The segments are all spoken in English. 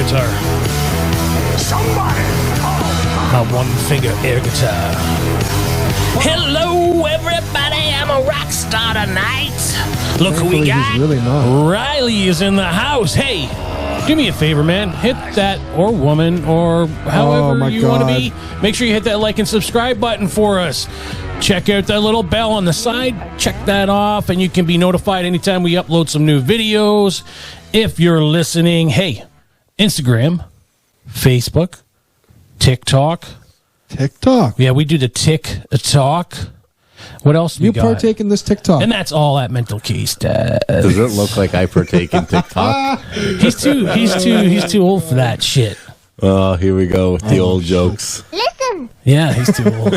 guitar. My one-finger air guitar. Hello, everybody. I'm a rock star tonight. Look who we got. He's really not. Riley is in the house. Hey, do me a favor, man. Hit that, or woman, or however you want to be. Make sure you hit that like and subscribe button for us. Check out that little bell on the side. Check that off, and you can be notified anytime we upload some new videos. If you're listening, hey, Instagram, Facebook, TikTok. Yeah, we do the TikTok. What else do we got? You partake in this TikTok. And that's all at Mental Case. Does it look like I partake in TikTok? He's too old for that shit. Oh, here we go with the old jokes. Listen. Yeah, he's too old.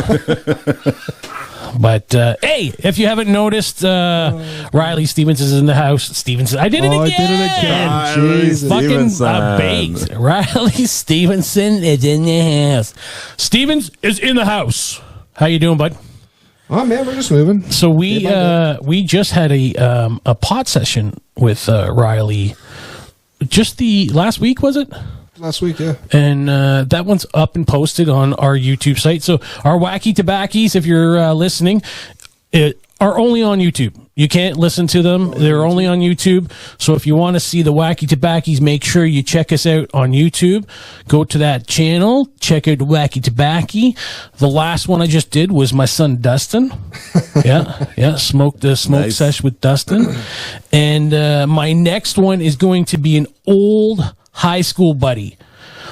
But, hey, if you haven't noticed, Riley Stevens is in the house. Stevenson. I did it again. Jesus. Fucking baked. Riley Stevenson is in the house. Stevens is in the house. How you doing, bud? Oh, man, we're just moving. So we just had a pot session with Riley just the last week, was it? Last week, yeah. And that one's up and posted on our YouTube site. So our Wacky Tobackies, if you're listening, are only on YouTube. You can't listen to them. They're only on YouTube. So if you want to see the Wacky Tobackies, make sure you check us out on YouTube. Go to that channel. Check out the Wacky Tobackie. The last one I just did was my son Dustin. Yeah. Smoke sesh with Dustin. And my next one is going to be an old high school buddy.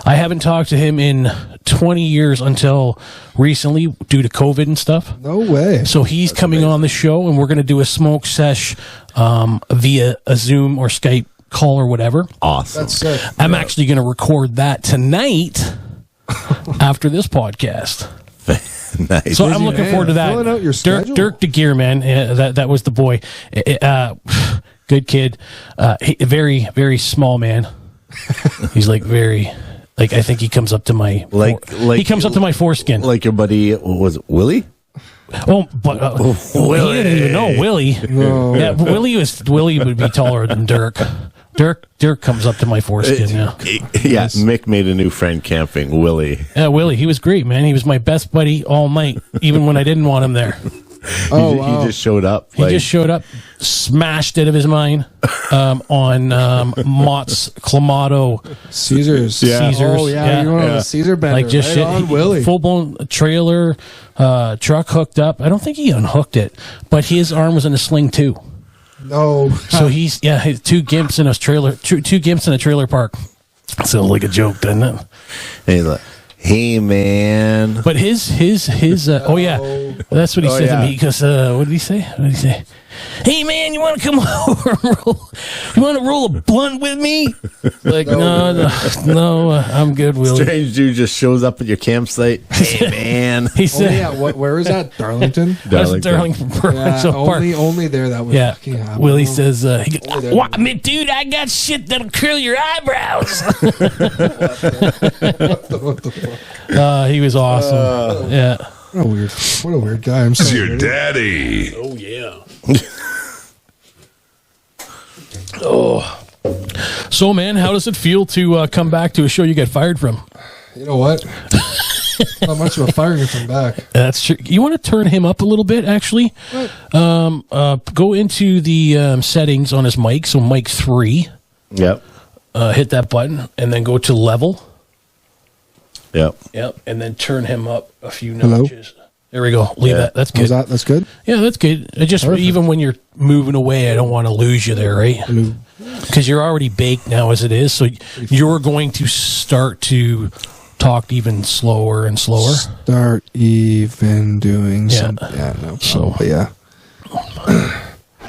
I haven't talked to him in 20 years until recently due to COVID and stuff. No way. So he's coming on the show, and we're going to do a smoke sesh via a Zoom or Skype call or whatever. Awesome. That's sick. I'm actually going to record that tonight after this podcast. Nice. So I'm looking forward to that. Filling out your schedule. Dirk DeGear, man. That was the boy. Good kid. Very, very small man. He's I think he comes up to my he comes up to my foreskin. Like your buddy, was it Willie? Oh, but Willie. He didn't even know Willie. No. Yeah, Willie would be taller than Dirk. Dirk comes up to my foreskin now. Yeah, Mick made a new friend camping, Willie. Yeah, Willie, he was great, man. He was my best buddy all night, even when I didn't want him there. He just showed up. He just showed up, smashed out of his mind on Mott's Clamato. Caesars. Yeah. Caesars. Oh, yeah. You're on a Caesar bender. Like just right shit. on, Willie. Full-blown trailer, truck hooked up. I don't think he unhooked it, but his arm was in a sling too. No. So he's two gimps in a trailer, two gimps in a trailer park. Sounds like a joke, doesn't it? And he's like, hey, man. But his oh yeah, that's what he said to me. Because what did he say? Hey man, you want to come over and roll? You want to roll a blunt with me? Like no, I'm good, Willie. Strange dude just shows up at your campsite. Hey, man. He said, where is that? Darlington? That's Darlington Park. Only there that would fucking happen. Willie says, dude, I got shit that'll curl your eyebrows. He was awesome. Yeah. What a weird guy. I'm sorry. This is your daddy. Oh, yeah. Oh. So, man, how does it feel to come back to a show you got fired from? You know what? Not much of a firing from back. That's true. You want to turn him up a little bit, actually? Go into the settings on his mic, so mic 3. Yep. Hit that button, and then go to level. Yep. And then turn him up a few Hello? notches. There we go. Leave that. That's good. That's good? Yeah, that's good. Even when you're moving away, I don't want to lose you there, right? Because you're already baked now as it is, so you're going to start to talk even slower and slower. Start even doing something. Yeah, no. So, yeah.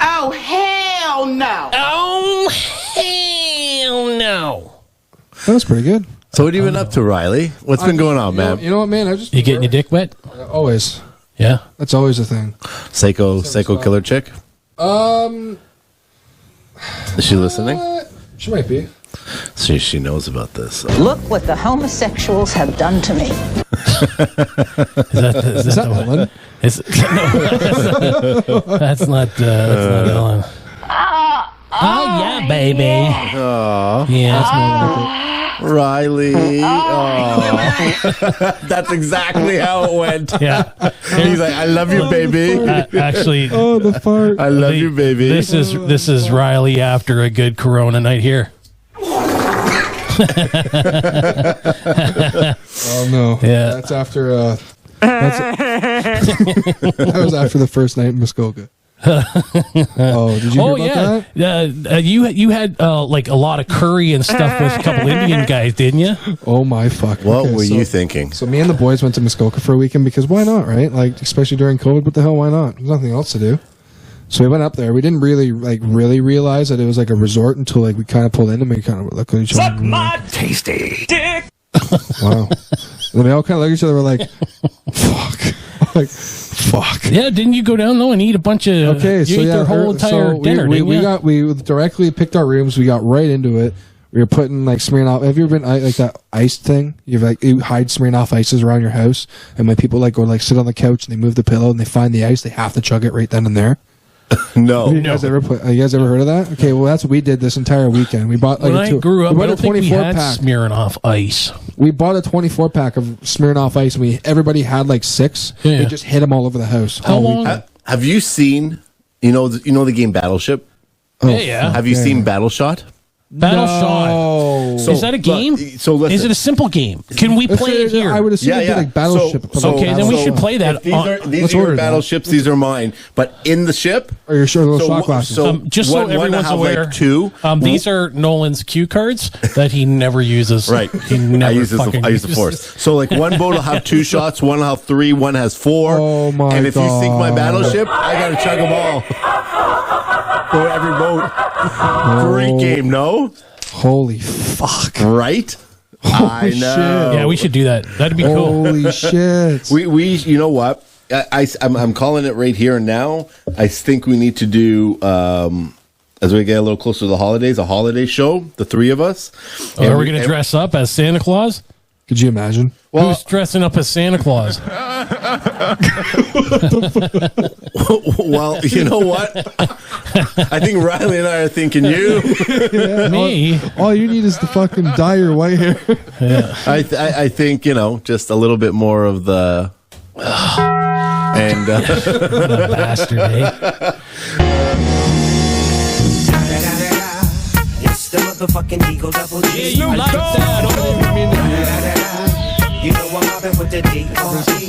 Oh, hell no. Oh, hell no. That was pretty good. So what have you been up to, Riley? What's been going on, man? You know what, man? You getting your dick wet? Always. Yeah. That's always a thing. Psycho killer chick? Is she listening? She might be. She knows about this. Look what the homosexuals have done to me. Is that Ellen? That's not Ellen. Oh, yeah, baby. Aww. Yeah, that's more like it. Riley. Oh. That's exactly how it went. Yeah. He's like, I love you, baby. Actually, Oh, the fart. I love you, baby. this is Riley after a good Corona night here. Oh no. Yeah. That's after. That was after the first night in Muskoka. Oh, did you hear about that? You had like a lot of curry and stuff with a couple Indian guys, didn't you? Oh my fuck. What Okay, were so- you thinking? So me and the boys went to Muskoka for a weekend because why not, right? Like, especially during COVID, what the hell, why not? There's nothing else to do. So we went up there. We didn't really realize that it was like a resort until like we kind of pulled in and we kind of looked at each other. Suck my tasty dick. Wow. And then we all kind of looked at each other. We're like, fuck. Like, fuck. Yeah, didn't you go down though and eat a bunch of? Okay, you so ate yeah, their whole entire dinner. we didn't you? we directly picked our rooms. We got right into it. We were putting like Smirnoff. Have you ever been like that ice thing? You hide Smirnoff ices around your house, and when people like go like sit on the couch and they move the pillow and they find the ice, they have to chug it right then and there. No. You guys ever heard of that? Okay, well that's what we did this entire weekend. We bought like When I grew up, we I bought don't think we had pack. Smirnoff Ice. We bought a 24 pack of Smirnoff Ice, and everybody had like 6. Yeah. We just hit them all over the house. How all long? weekend. Have you seen, you know the game Battleship? Yeah. Have you yeah. seen Battleshot? Battle Shot. No. Is that a game? So listen. Is it a simple game? Can we play it here? I would assume it'd be like Battleship. Okay, then we should play that. These are Let's your order that. battleships. These are mine. But in the ship, Or you're sure those shot glasses. Just so one everyone's have, aware, like, 2. these are Nolan's cue cards that he never uses. Right. He never I use the uses. force. So like one boat will have 2 shots, one will have 3, one has 4. Oh, my And if you sink my God. battleship, I gotta chug them all. For every boat. Great game, no? Holy fuck. Right? I know. Yeah, we should do that. That'd be cool. Holy shit. We you know what? I'm calling it right here and now. I think we need to do as we get a little closer to the holidays, a holiday show, the 3 of us. Are we going to dress up as Santa Claus? Could you imagine? Who's dressing up as Santa Claus? Well, you know what? I think Riley and I are thinking you. Me? All you need is to fucking dye your white hair. I think, just a little bit more of the and Bastard, eh? It's the motherfucking Eagle Double G. Yeah, you like that. You know I'm mobbing with the D.R.E.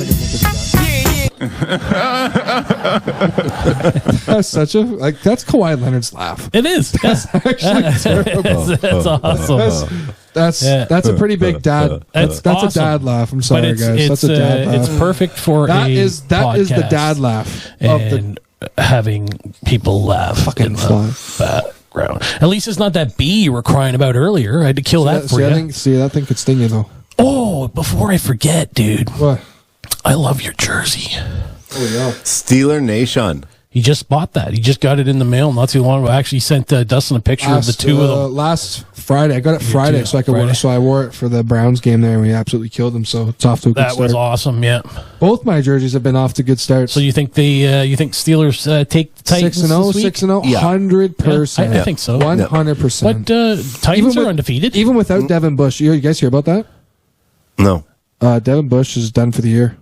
That's such a that's Kawhi Leonard's laugh. It is. That's that's awesome. That's Yeah. that's a pretty big dad. That's a awesome. dad laugh. I'm But sorry, it's guys. That's a dad laugh. it's perfect for That a is the podcast dad laugh of the and having people laugh Fucking in the fly. background. At least it's not that bee you were crying about earlier. I had to kill that for see, you. that thing could sting you though. Oh, before I forget, dude, What? I love your jersey. Oh yeah. Steeler Nation. He just bought that. He just got it in the mail not too long ago. I actually sent Dustin a picture of the 2 of them. Last Friday, I got it Friday, too, so I could wear Friday. it. So I wore it for the Browns game there, and we absolutely killed them. So it's off to a good That start. was awesome. Yeah. Both my jerseys have been off to good starts. So you think Steelers take the Titans 6-0, this week? 6-0, Yeah. 100%. I think so. 100%. But Titans are undefeated. Even without Devin Bush, you guys hear about that? No. Devin Bush is done for the year.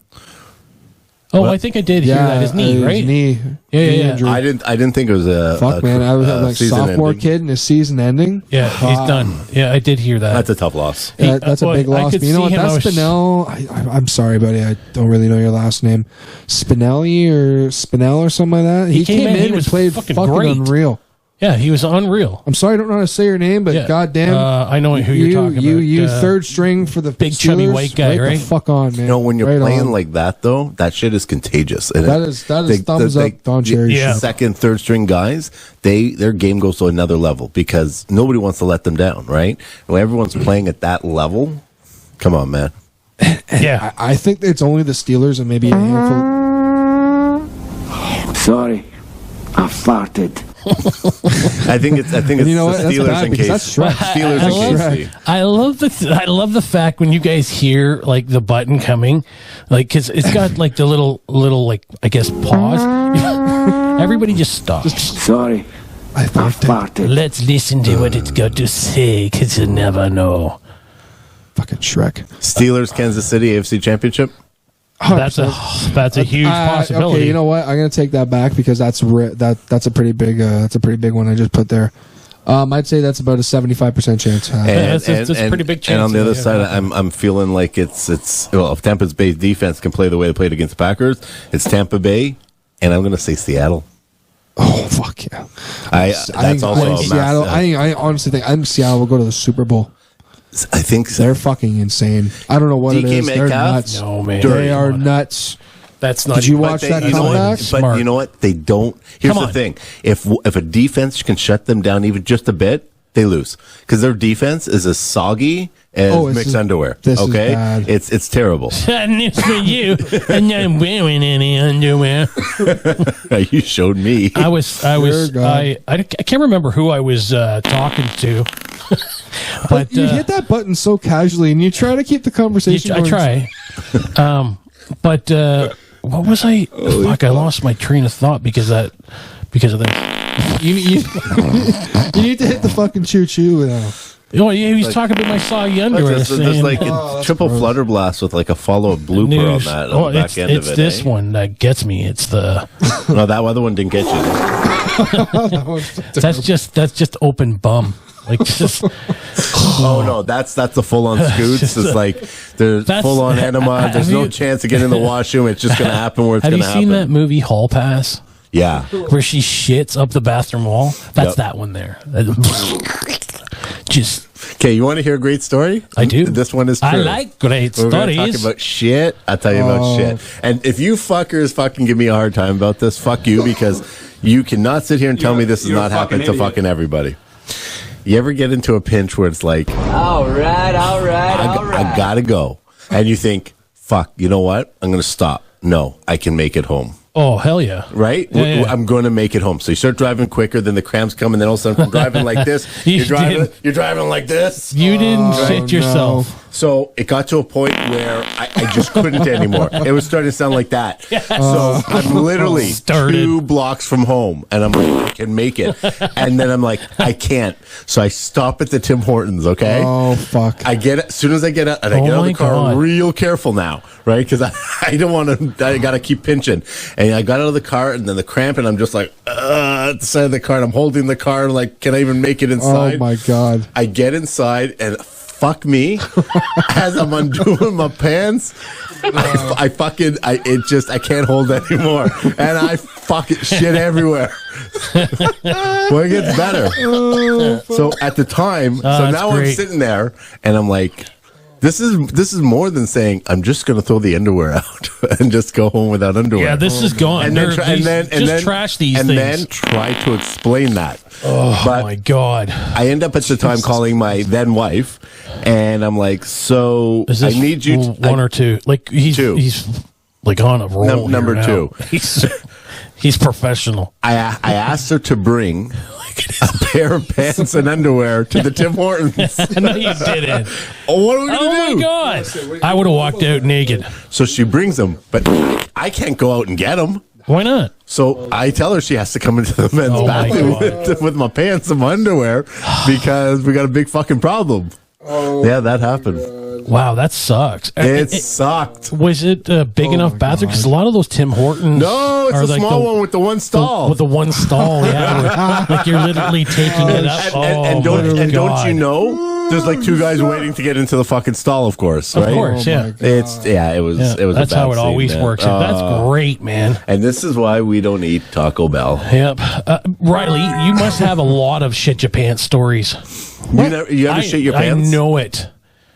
Oh, I think I did hear that. His knee, right? His knee. Yeah, knee yeah. injury. I didn't think it was a Fuck, man. I was like season sophomore ending. kid and his season ending. Yeah, he's done. Yeah, I did hear that. That's a tough loss. Yeah, that's a well, big I loss. could But you know what? see him. That's Spinell. I'm sorry, buddy. I don't really know your last name. Spinelli or Spinell or something like that. He came in he and was played fucking fucking great. unreal. Yeah, he was unreal. I'm sorry, I don't know how to say your name, but Yeah. goddamn, I know who you're talking about. You third string for the big Steelers, chubby white guy, right? The fuck on, man. When you're Right playing on. like that, though, that shit is contagious. And That is thumbs up, Don Cherry. Yeah. Second, third string guys, their game goes to another level because nobody wants to let them down, right? When everyone's playing at that level, come on, man. Yeah. I think it's only the Steelers and maybe a handful. Sorry, I farted. I think it's You know the what? That's Steelers bad in because case. that's Shrek. Steelers I in love- case. I love the fact when you guys hear like the button coming, like because it's got like the little like I guess pause. Everybody just stops. Sorry, I I farted. farted. Let's listen to what it's got to say because you never know. fucking Shrek. Steelers, Kansas City, AFC Championship. That's a huge possibility. Okay, you know what? I'm gonna take that back because that's a pretty big one I just put there. I'd say that's about a 75% chance. That's a pretty big chance. And on the other yeah. side, I'm feeling like it's well, if Tampa Bay's defense can play the way they played against the Packers, it's Tampa Bay, and I'm going to say Seattle. Oh fuck yeah! That's also Seattle. massive. I honestly think Seattle will go to the Super Bowl. I think They're fucking insane. I don't know what it DK is. They're Metcalf? nuts. No, man. They are nuts. That's not. Did you even- watch that you know what? comeback? But Smart. you know what? They don't. Here's Come the on. thing: if a defense can shut them down even just a bit, they lose because their defense is as soggy as Oh, this mixed is- underwear. this is Okay, bad. it's terrible. Bad news for you. I'm not wearing any underwear. You showed me. I can't remember who I was talking to. But You hit that button so casually, and you try to keep the conversation. I going. try. But what was I? Fuck! I lost my train of thought because of that. You need to hit the fucking choo choo now. Oh yeah, he was talking about my soggy underwear. There's saying, like a that's triple gross. flutter blast with like a follow-up blooper news. on that Oh, on the back it's end of it. this one that gets me. It's the No, that other one didn't get you. that's just open bum. Like just Oh no, that's the full-on scoots. It's like there's That's- full-on enema. There's have no you- chance of getting in the washroom. It's just gonna happen where it's have you gonna seen happen. that movie Hall Pass? Yeah. Where she shits up the bathroom wall. That's Yep. that one there. Just Okay, you want to hear a great story? I do. This one is true. I like great We're gonna talk stories. about shit. I'll tell you about shit. And if you fuckers fucking give me a hard time about this, fuck you, because you cannot sit here and tell me this is you're a not happening to fucking idiot. fucking everybody. You ever get into a pinch where it's like, All right. I gotta go, and you think, fuck, you know what? I'm gonna stop. No, I can make it home. Oh hell yeah! Right? Yeah, yeah. I'm going to make it home. So you start driving quicker, then the cramps come, and then all of a sudden from driving like this, You you're driving like this. You didn't shit no. yourself. So it got to a point where I just couldn't anymore. It was starting to sound like that. So I'm literally Started. 2 blocks from home, and I'm like, I can make it. And then I'm like, I can't. So I stop at the Tim Hortons, okay? Oh fuck! I get it as soon as I get out, and I Oh get out of my the car God. real careful now, right? Because I don't want to. I got to keep pinching, and I got out of the car, and then the cramp, and I'm just like at the side of the car, and I'm holding the car, and like, can I even make it inside? Oh my god! I get inside, and fuck me, as I'm undoing my pants, I can't hold anymore, and I fucking shit everywhere. Well, it gets better. So at the time, so that's now I'm great. sitting there, and I'm like, this is more than saying I'm just going to throw the underwear out and just go home without underwear. Yeah, this is gone. And then, Just trash these and things. then try to explain that. Oh But my god! I end up at the time calling my then wife, and I'm like, so Is I this need you to, one or two? Like he's Two. he's like on a roll. here number now. 2. He's professional. I asked her to bring a pair of pants and underwear to the Tim Hortons. No, you didn't. Oh, what are we gonna Oh do? my god! I would have walked out naked. So she brings them, but I can't go out and get them. Why not? So I tell her she has to come into the men's Oh my bathroom God. with my pants and my underwear because we got a big fucking problem. Yeah, that happened. Wow, that sucks. It sucked. Was it a big enough bathroom? Because a lot of those Tim Hortons. No, it's are a like small one with the one stall. With the one stall, yeah. Like you're literally taking it up. And don't you know? There's like 2 guys waiting to get into the fucking stall, of course. Of Right? course, yeah. It was Yeah, it was. that's a bad how it scene, always man. works. That's great, man. And this is why we don't eat Taco Bell. Yep. Riley, you must have a lot of shit your pants stories. You ever shit your pants? I know it.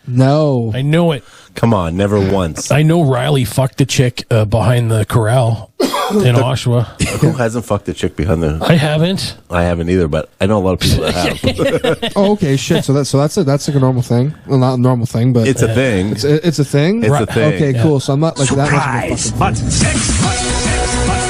No. I know it. Come on, never once. I know Riley fucked a chick behind the corral in Oshawa. Who hasn't fucked a chick behind the? I haven't. I haven't either, but I know a lot of people that have. Oh, okay, shit. So that's like a normal thing. Well, not a normal thing, but It's a thing. It's a thing. It's a thing. Okay, Yeah. cool. So I'm not like that much of a Surprise! fucking But sex,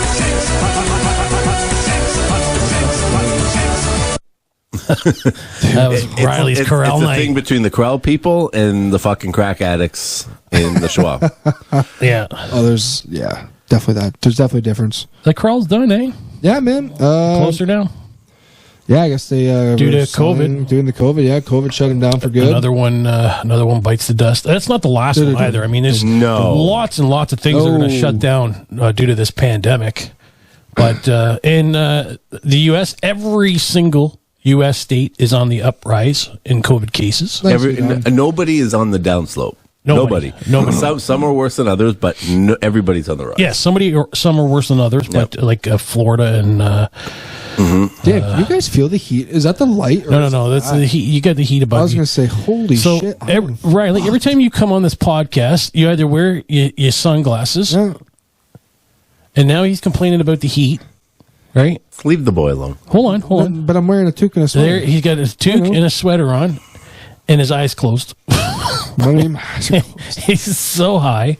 That was Riley's corral it's a night. thing between the corral people and the fucking crack addicts in the Schwab. Yeah. Oh, there's definitely that. There's definitely a difference. The corral's done, eh? Yeah, man. Closer now. Yeah, I guess they Due to were selling- COVID. Doing the COVID, yeah, COVID shut him down for good. Another one bites the dust. That's not the last one either. I mean, there's lots and lots of things that are going to shut down due to this pandemic. But in the U.S., every single U.S. state is on the uprise in COVID cases. Nobody is on the downslope. Nobody. Some are worse than others, but everybody's on the rise. Yeah, some are worse than others, but like Florida and. Damn, you guys feel the heat? Is that the light? Or No. That's the heat. You got the heat above. I was going to say, holy shit! Riley, every time you come on this podcast, you either wear your sunglasses, and now he's complaining about the heat. Right? Leave the boy alone. Hold on. But I'm wearing a toque and a sweater. There, he's got his toque and a sweater on, and his eyes closed. He's so high.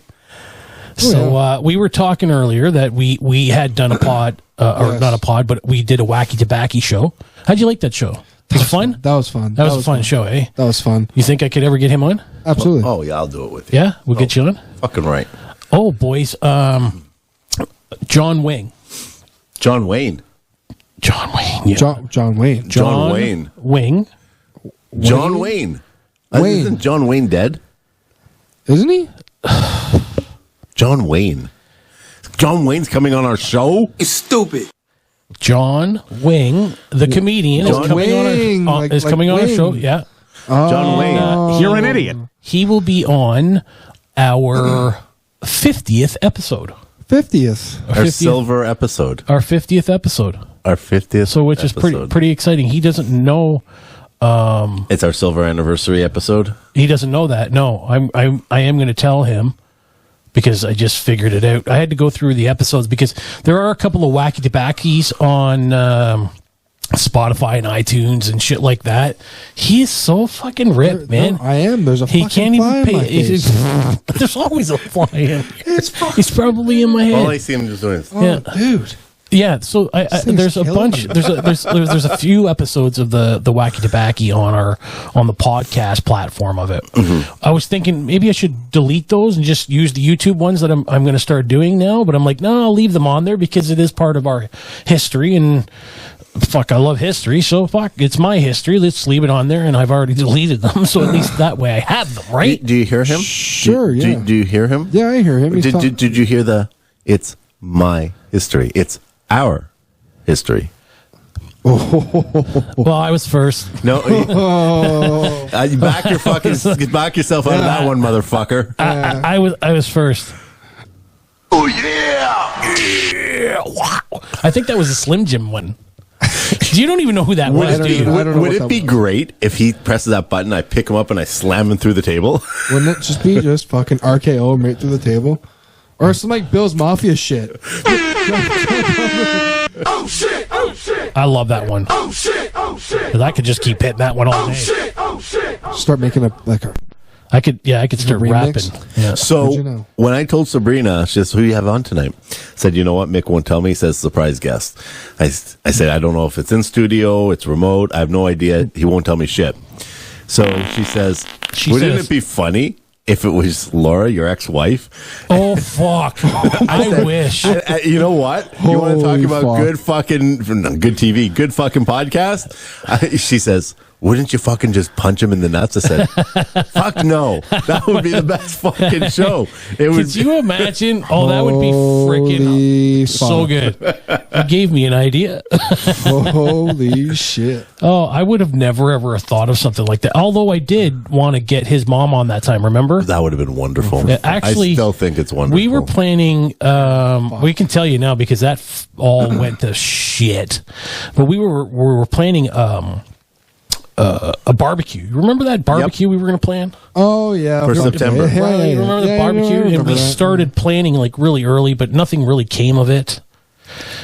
So we were talking earlier that we had done a pod, or not a pod, but we did a Wacky Tobacco show. How'd you like that show? Was it fun? That was fun. That was a fun show, eh? That was fun. You think I could ever get him on? Absolutely. Oh yeah, I'll do it with you. Yeah, we'll get you on. Fucking right. Oh, boys. John Wayne. John Wayne. Yeah. John Wayne. John Wayne. Wing. John Wayne. Wayne. Isn't John Wayne dead? Isn't he? John Wayne. John Wayne's coming on our show? It's stupid. John Wing, the comedian, John is coming on our show. Yeah. John Wayne. You're an idiot. He will be on our 50th episode. 50th. Our 50th silver episode. Our 50th episode. Our 50th So, which is pretty exciting. He doesn't know. It's our silver anniversary episode. He doesn't know that. No, I am going to tell him because I just figured it out. I had to go through the episodes because there are a couple of Wacky Tobaccos on Spotify and iTunes and shit like that. He is so fucking ripped, man. No, I am. There's a He fucking can't fly even in my pay. face. There's always a fly in here. He's probably in my head. All I see him just doing is, Yeah. Dude. Yeah, so thing's there's a killing bunch. me. There's a few episodes of the Wacky Tobacco on the podcast platform of it. I was thinking maybe I should delete those and just use the YouTube ones that I'm going to start doing now. But I'm like, no, I'll leave them on there because it is part of our history and. Fuck, I love history, so fuck, it's my history. Let's leave it on there, and I've already deleted them, so at least that way I have them, right? Do you hear him? Sure, do, yeah. Do you hear him? Yeah, I hear him. He's talking- Did you hear it's my history. It's our history. Well, I was first. No. Back yourself out of that one, motherfucker. I was first. Oh, yeah. Yeah, wow. I think that was a Slim Jim one. You don't even know who that was, do you? I don't know Would what it that be was. great if he presses that button, I pick him up and I slam him through the table? Wouldn't it just be just fucking RKO him right through the table? Or some like Bill's Mafia shit. Oh shit! Oh shit! I love that one. Oh shit! Oh shit! Because I could just keep hitting that one all day. Shit! Oh shit! Start making a I could start remix? rapping. Yeah. So How'd you know? when I told Sabrina, she says, who you have on tonight? Said, you know what? Mick won't tell me. He says, surprise guest. I said, I don't know if it's in studio, it's remote. I have no idea. He won't tell me shit. So she says, wouldn't it be funny if it was Laura, your ex-wife? Oh, fuck. I wish. You know what? You want to talk Holy about fuck. good TV, good fucking podcast? She says, wouldn't you fucking just punch him in the nuts? I said, fuck no. That would be the best fucking show. It would Could you imagine? Oh, that would be freaking Holy so fuck. good. You gave me an idea. Holy shit. Oh, I would have never, ever thought of something like that. Although I did want to get his mom on that time, remember? That would have been wonderful. Yeah, actually, I still think it's wonderful. We were planning, we can tell you now because that all went to shit. But we were planning a barbecue. You remember that barbecue we were going to plan? Oh, yeah. For September. Yeah, You remember the barbecue? And we started planning like really early, but nothing really came of it.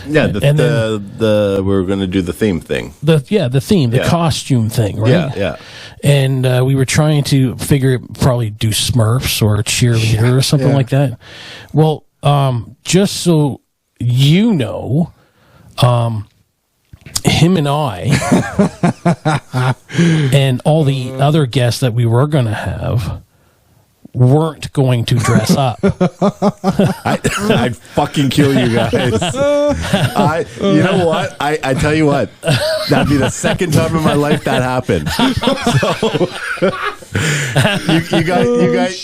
Yeah, and we were going to do the theme thing. The theme, the costume thing, right? Yeah, yeah. And we were trying to probably do Smurfs or a cheerleader or something like that. Well, just so you know, him and I and all the other guests that we were going to have weren't going to dress up. I'd fucking kill you guys. You know what? I tell you what, that'd be the second time in my life that happened. So,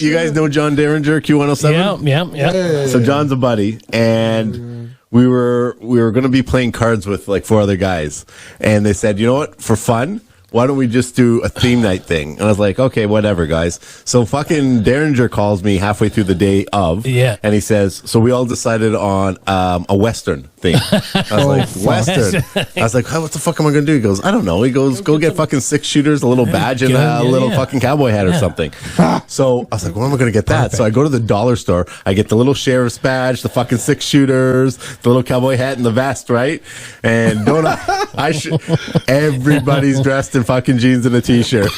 you guys know John Derringer, Q107? Yeah. So John's a buddy, and we were going to be playing cards with like 4 other guys, and they said, you know what, for fun, why don't we just do a theme night thing? And I was like, okay, whatever, guys. So fucking Derringer calls me halfway through the day of, and he says, so we all decided on a Western thing. I was like, Western? I was like, what the fuck am I going to do? He goes, I don't know. He goes, go get fucking 6 shooters, a little badge, and a little fucking cowboy hat or something. So I was like, well, am I going to get that? Perfect. So I go to the dollar store. I get the little sheriff's badge, the fucking 6 shooters, the little cowboy hat, and the vest, right? And don't everybody's dressed in fucking jeans and a t-shirt.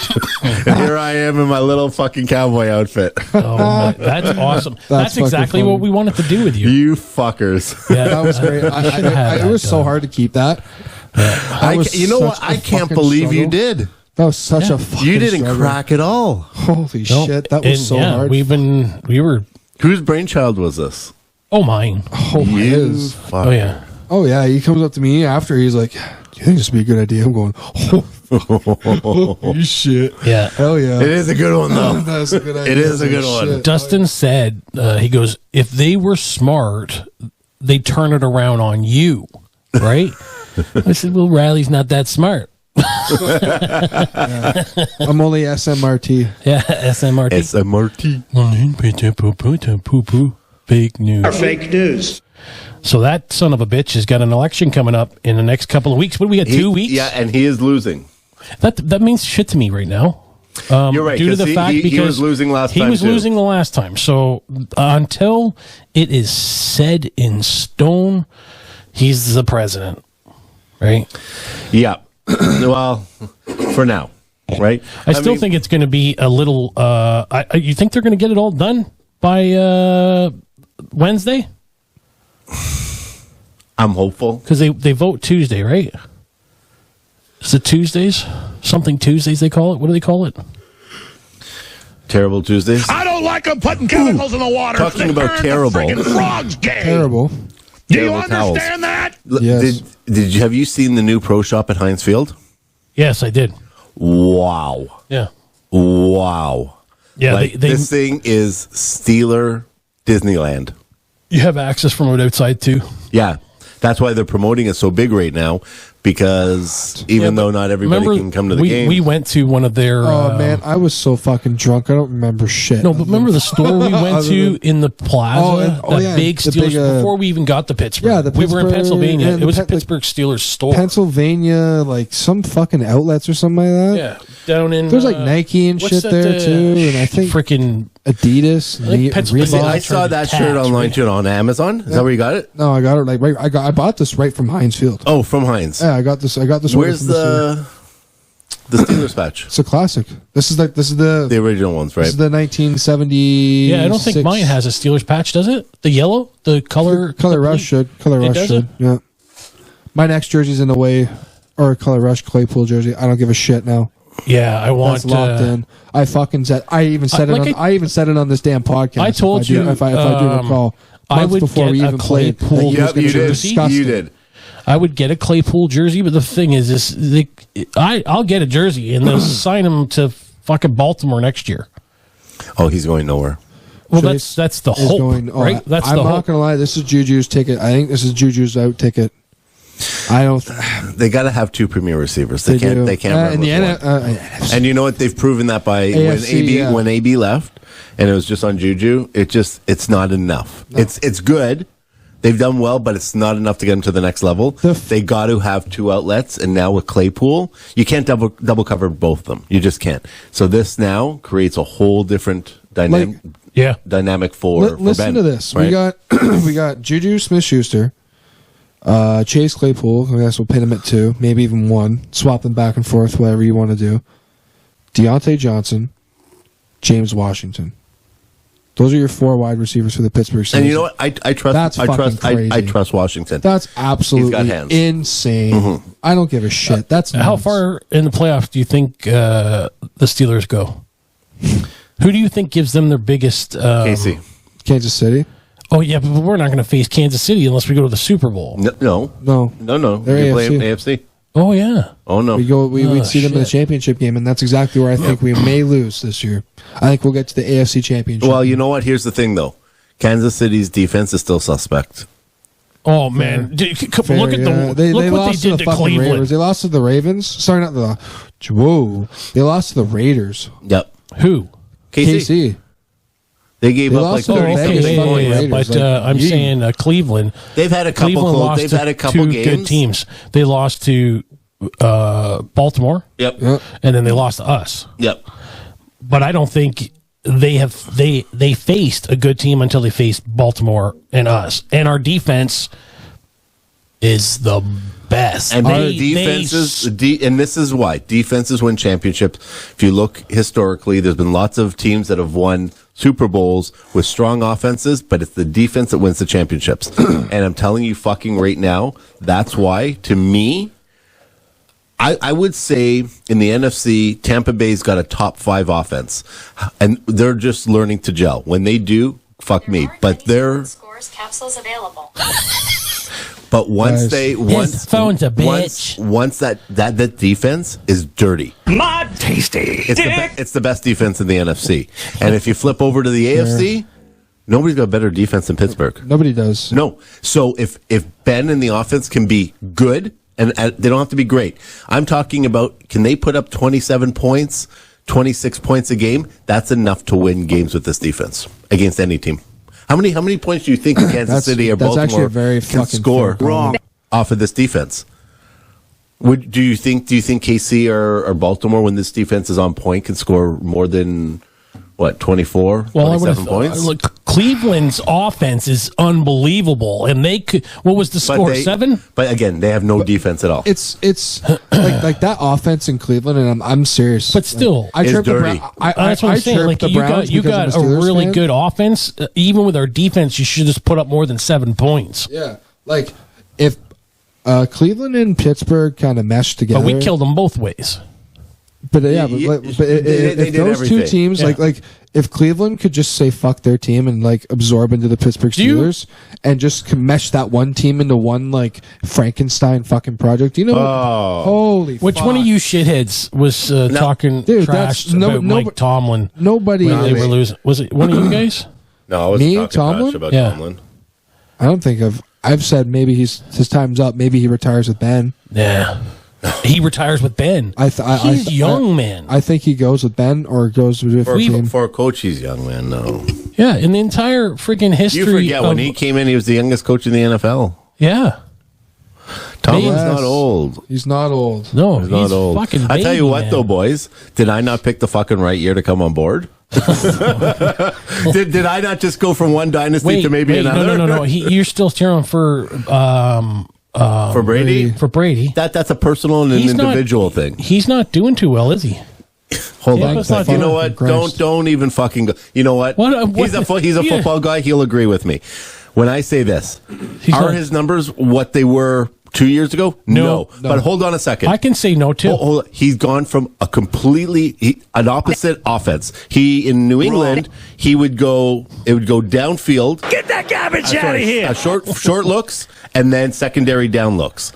And here I am in my little fucking cowboy outfit. Oh, that's awesome. That's exactly what we wanted to do with you. You fuckers. Yeah, that was great. It was so hard to keep that. You know what? I can't believe you did. That was such a fucking You didn't struggle. crack at all. Holy shit, that was so hard. We were. Whose brainchild was this? Oh, mine. Oh, his. Fuck. Oh, yeah. Oh, yeah. He comes up to me after. He's like, do you think this would be a good idea? I'm going, holy shit. Yeah. Hell yeah. It is a good one, though. That's a good idea. It is a good one. Shit. Dustin said, he goes, if they were smart, they'd turn it around on you, right? I said, well, Riley's not that smart. I'm only SMRT. Yeah, SMRT. SMRT. Poo-poo. Fake news. Fake news. So that son of a bitch has got an election coming up in the next couple of weeks. What do we got, 2 weeks? Yeah, and he is losing. That means shit to me right now. You're right. Due to the fact he was losing last time. He was too. losing the last time. So until it is said in stone, he's the president, right? Yeah. Well, for now, right? I still think it's going to be a little. You think they're going to get it all done by Wednesday? I'm hopeful Because they vote Tuesday, right? Is it Tuesdays? Something Tuesdays they call it? What do they call it? Terrible Tuesdays. I don't like them putting chemicals in the water. Talking They about turn the terrible. friggin' frogs gay. Terrible. Do you Terrible towels. understand that? Yes. Did you have you seen the new pro shop at Heinz Field? Yes, I did. Wow. Yeah. Wow. Yeah, Like, this thing is Steeler Disneyland. you have access from outside too. Yeah. That's why they're promoting it so big right now, because even though not everybody can come to the game. We went to one of their. Oh, man. I was so fucking drunk. I don't remember shit. No, but remember the store we went to in the plaza? Big the Steelers, big, before we even got to Pittsburgh. Yeah, we were in Pittsburgh, Pennsylvania. and It was a the Pittsburgh Steelers store. Pennsylvania, like some fucking outlets or something like that. Yeah, down in. There's like Nike and what's shit that, there too, and I think freaking. Adidas. I think Pennsylvania- Reebok. I saw that Tags, shirt online right? too on Amazon. Is that where you got it? No, I got it like right. I bought this right from Heinz Field. Oh, from Heinz. Yeah, I got this. Where's right from store. the Steelers patch? It's a classic. This is The the original ones, right? this is the 1970. Yeah, I don't think mine has a Steelers patch, does it? The yellow, the color, Color Rush should. Color It Rush does should. it? Yeah. My next jersey's in the way, or a Color Rush Claypool jersey. I don't give a shit now. Yeah, I want. That's locked in. I fucking said. I even said it. like I even said it on this damn podcast. I told if you, if I do recall. I Months would before get we a even played. Claypool that he was Yep, gonna you be did. disgusting. You did. I would get a Claypool jersey, but the thing is I'll get a jersey and they'll sign him to fucking Baltimore next year. Oh, he's going nowhere. Well, Chase that's the is hope, going- right? That's I'm the not hope. gonna lie. This is Juju's ticket. I think this is Juju's out ticket. I don't. They got to have two premier receivers. They do. can't run in with the one. And you know what? They've proven that by AFC, when AB left, and it was just on Juju. It's not enough. No. It's good. They've done well, but it's not enough to get them to the next level. They got to have two outlets, and now with Claypool, you can't double cover both of them. You just can't. So this now creates a whole different dynamic for listen Ben, to this. right? We got Juju Smith-Schuster, Chase Claypool. I guess we'll pin him at 2, maybe even 1. Swap them back and forth, whatever you want to do. Deontay Johnson, James Washington. Those are your 4 wide receivers for the Pittsburgh Steelers. And you know what? I trust. That's I trust. fucking crazy. I trust Washington. That's absolutely He's got hands. insane. I don't give a shit. That's How nuts. far in the playoffs do you think the Steelers go? Who do you think gives them their biggest? Casey. Kansas City. Oh yeah, but we're not going to face Kansas City unless we go to the Super Bowl. No. No. They're You blame AFC. AFC? Oh yeah. Oh, no. We'd see them in the shit. championship game, and that's exactly where I think we may lose this year. I think we'll get to the AFC championship. Well, you know what? Here's the thing, though. Kansas City's defense is still suspect. Oh man, Fair, look at yeah. the look what lost they did the to fucking Cleveland. Raiders. They lost to the Ravens. Sorry, not the. Whoa, they lost to the Raiders. Yep. Who? KC. They gave They up lost like to the 37 Vegas fucking points. Raiders. But Like, I'm yeah. saying Cleveland. They've had a couple Cleveland close. lost They've to had a couple two games. good teams. They lost to Baltimore, Yep. Yep. and then they lost to us. Yep. But I don't think they faced a good team until they faced Baltimore and us. And our defense is the best. And our defenses, and this is why defenses win championships. If you look historically, there's been lots of teams that have won Super Bowls with strong offenses, but it's the defense that wins the championships. And I'm telling you, fucking right now, that's why. To me, I would say in the NFC, Tampa Bay's got a top 5 offense, and they're just learning to gel. When they do, fuck me, but they're. Scores capsules available. But once Nice. they His phone's a bitch. once that defense is dirty. Not tasty. It's the best defense in the NFC. And if you flip over to the AFC, nobody's got better defense than Pittsburgh. Nobody does. No. So if Ben and the offense can be good, and they don't have to be great. I'm talking about, can they put up 27 points, 26 points a game? That's enough to win games with this defense against any team. How many points do you think Kansas City or that's actually Baltimore a very can fucking score fair call. off of this defense? Do you think KC or Baltimore, when this defense is on point, can score more than 24, Well, I would 27 points? look, Cleveland's offense is unbelievable, and they could. What was the score? 7? But again, they have no defense at all. It's like that offense in Cleveland, and I'm serious. But still, I It's chirped the dirty. That's what I'm saying. chirped Like the you Browns got because a I'm Steelers really fan. good offense. Even with our defense, you should just put up more than 7 points. Yeah, like if Cleveland and Pittsburgh kind of meshed together, But we killed them both ways. But They if did those two everything. teams, Yeah. like if Cleveland could just say fuck their team and like absorb into the Pittsburgh Do you- Steelers and just mesh that one team into one like Frankenstein fucking project, you know? Holy, Which fuck. one of you shitheads was talking Dude, trash that's- no- about no- Mike Tomlin Nobody. when they were losing? Was it one of you guys? no, I was Me, talking Tomlin? trash about Yeah. Tomlin. I don't think I've said maybe his time's up. Maybe he retires with Ben. Yeah, he retires with Ben. He's young, man. I think he goes with Ben or goes with a For, different team. for a coach, he's young, man. No, Yeah, in the entire freaking history. you forget when he came in, he was the youngest coach in the NFL. Yeah, Tomlin's Yes. not old. He's not old. no, He's not old. Fucking. I tell you baby, what, man. though, boys, did I not pick the fucking right year to come on board? did I not just go from one dynasty to maybe another? No. You're still cheering for For Brady, for Brady. that's a personal and an He's not- individual thing. He's not doing too well, is he? Hold Yeah, on, that's not you know fucking what? Christ. Don't even fucking go. You know what? He's a yeah. football guy. He'll agree with me when I say this. He's Are not- his numbers what they were 2 years ago? No. But hold on a second. I can say no too. Hold on. He's gone from a an opposite offense. He in New England, it would go downfield. Get that garbage out of here. Short looks and then secondary down looks.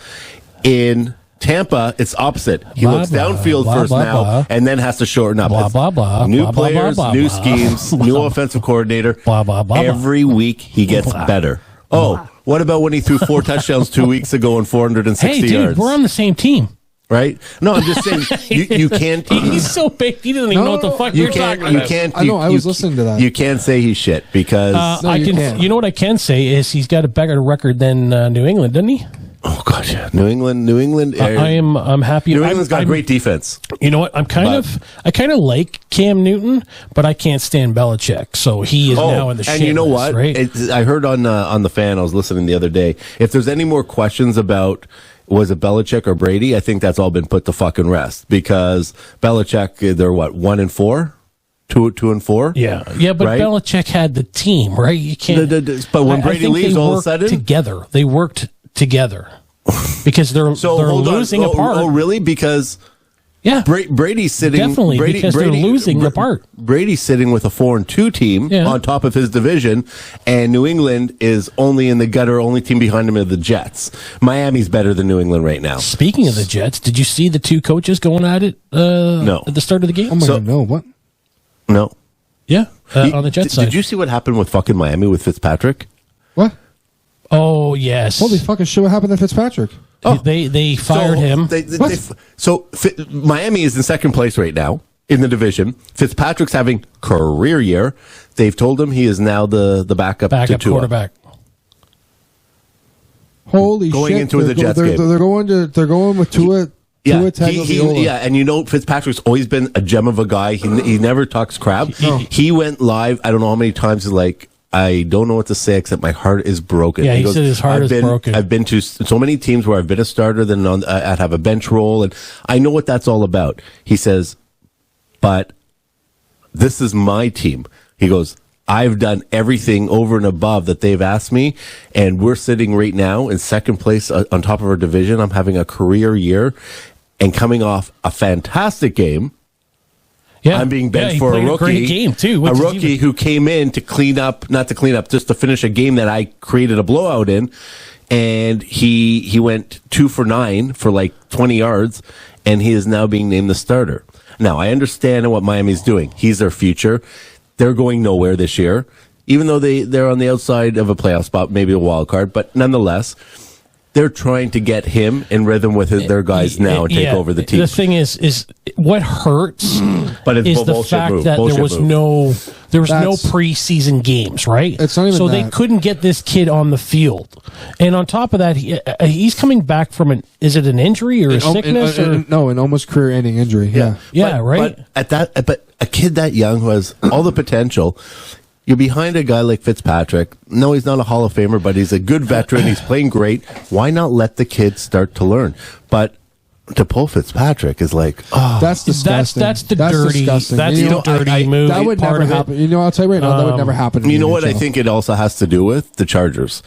In Tampa, it's opposite. He Blah, looks blah, downfield blah, first blah, now blah. and then has to shorten up. Blah, It's blah, blah, new blah, blah, players, blah, new blah, schemes, blah. new offensive coordinator. Blah, blah, blah, blah. Every week he gets better. Oh, what about when he threw 4 touchdowns 2 weeks ago and 460 Hey, dude, yards? we're on the same team. Right? No, I'm just saying you can't. He's so big, he doesn't even know what the fuck you're talking about. I know, I was listening to that. You can't say he's shit because No, I you can. can't. You know what I can say is he's got a better record than New England, doesn't he? oh god, yeah, New England. I'm happy. New England's got I'm- a great defense. You know what? I kind of like Cam Newton, but I can't stand Belichick. So he is now in the shit and you know list, what? right? I heard on the fan. I was listening the other day. If there's any more questions about was it Belichick or Brady, I think that's all been put to fucking rest because Belichick, they're what 1-4, 2-4. Yeah, but right? Belichick had the team, right? You can't. But when I Brady think leaves, they all of a worked sudden, together. They worked together because they're hold on. losing apart. Oh, really? Because Yeah. Brady's sitting Definitely, because they're losing the part. Brady's sitting with a 4-2 team on top of his division, and New England is only in the gutter. Only team behind him are the Jets. Miami's better than New England right now. Speaking of the Jets, did you see the two coaches going at it No. at the start of the game? Oh my God, no, what? No. Yeah, on the Jets side. Did you see what happened with fucking Miami with Fitzpatrick? What? Oh, yes. Holy fucking shit, what happened to Fitzpatrick? They fired him. Miami is in second place right now in the division. Fitzpatrick's having career year. They've told him he is now the backup to Tua. Quarterback. Holy Going shit. into the Jets game. They're going with Tua. Yeah, Tua Tagovailoa. and you know Fitzpatrick's always been a gem of a guy. He never talks crap. He went live. I don't know how many times. He's like, I don't know what to say except my heart is broken. Yeah, he said his heart is broken. I've been to so many teams where I've been a starter, then I'd have a bench role, and I know what that's all about. He says, but this is my team. He goes, I've done everything over and above that they've asked me, and we're sitting right now in second place on top of our division. I'm having a career year and coming off a fantastic game. Yeah. I'm being benched he for a played rookie. Great game too. A rookie who came in to just to finish a game that I created a blowout in. And he went 2 for 9 for like 20 yards, and he is now being named the starter. Now, I understand what Miami's doing. He's their future. They're going nowhere this year, even though they're on the outside of a playoff spot, maybe a wild card, but nonetheless, they're trying to get him in rhythm with their guys now and take over the team. The thing is what hurts but it's is the fact that there was no preseason games, right? It's not even so that. they couldn't get this kid on the field, and on top of that, he's coming back from an injury or a sickness an almost career-ending injury. Yeah. Right. But a kid that young who has all the potential. You're behind a guy like Fitzpatrick. No, he's not a Hall of Famer, but he's a good veteran. He's playing great. Why not let the kid start to learn? But to pull Fitzpatrick is like, that's disgusting. That's the dirty. Disgusting. That's the dirty move. That would never happen. You know, I'll tell you right now, that would never happen. In you know the what NHL. I think it also has to do with the Chargers.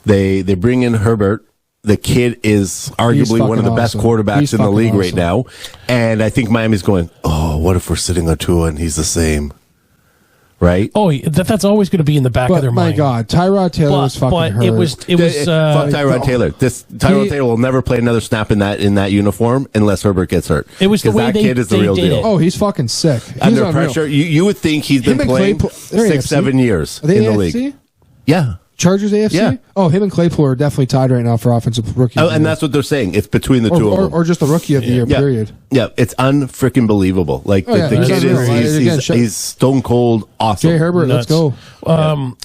They bring in Herbert. The kid is arguably one of the best quarterbacks in the league right now, and I think Miami's going, oh, what if we're sitting on Tua and he's the same? Right? Oh, that's always going to be in the back of their mind. My God, Tyrod Taylor was fucking hurt. It was. Fuck Tyrod Taylor. Tyrod Taylor will never play another snap in that uniform unless Herbert gets hurt. It was the way that kid is the real deal. Oh, he's fucking sick. He's Under unreal. pressure, you would think he's been playing 6-7 years Are they in the AFC? league. Yeah. Chargers AFC? Yeah. Oh, him and Claypool are definitely tied right now for offensive rookie. Oh, and that's what they're saying. It's between the two of them. Or just the rookie of the year, Yeah. period. Yeah, it's unfreaking believable. Like, the he's kid unreal. he's stone cold awesome. Jay Herbert, let's go.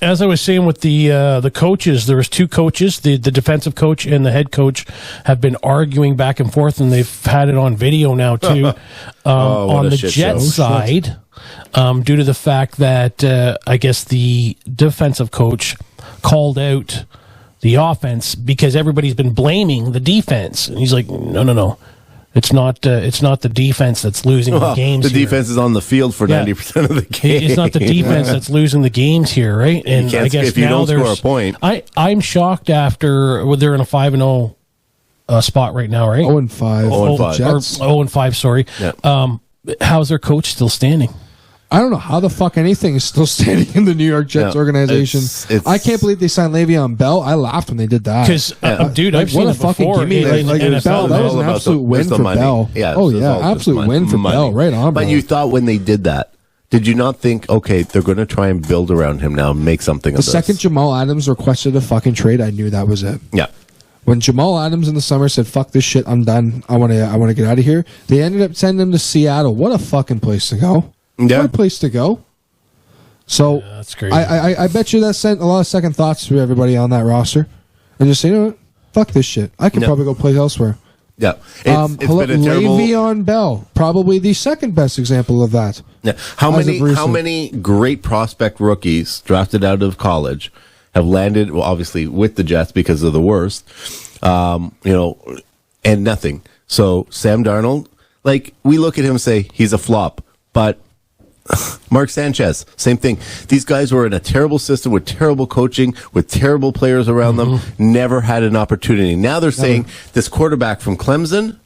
As I was saying with the coaches, there was two coaches. The defensive coach and the head coach have been arguing back and forth, and they've had it on video now too. On the Jets side, due to the fact that I guess the defensive coach called out the offense because everybody's been blaming the defense, and he's like, no. It's not the defense that's losing the games. The defense is on the field for 90% of the game. It's not the defense that's losing the games here, right? And I guess if you now don't score a point. I'm shocked after they're in a 5-0 spot right now, right? 0-5. 0-5. Jets. 0-5, sorry. Yeah. How's their coach still standing? I don't know how the fuck anything is still standing in the New York Jets organization. I can't believe they signed Le'Veon Bell. I laughed when they did that. Because, dude, I've seen what a it fucking before. gimme! Bell, that was an absolute win for Bell. Yeah, absolute win for Bell. Right on, But bro. you thought when they did that, did you not think, okay, they're going to try and build around him now and make something of The this? second Jamal Adams requested a fucking trade, I knew that was it. Yeah. When Jamal Adams in the summer said, "Fuck this shit, I'm done. I want to get out of here," they ended up sending him to Seattle. What a fucking place to go! Yeah. What a place to go! So that's crazy. I bet you that sent a lot of second thoughts to everybody on that roster, and just say, you know what? Fuck this shit. I can probably go play elsewhere. Yeah. It's been a terrible... Le'Veon Bell, probably the second best example of that. Yeah. How many great prospect rookies drafted out of college have landed, well, obviously with the Jets because of the worst, and nothing. So Sam Darnold, like, we look at him and say he's a flop, but Mark Sanchez, same thing. These guys were in a terrible system with terrible coaching, with terrible players around them, never had an opportunity. Now they're saying this quarterback from Clemson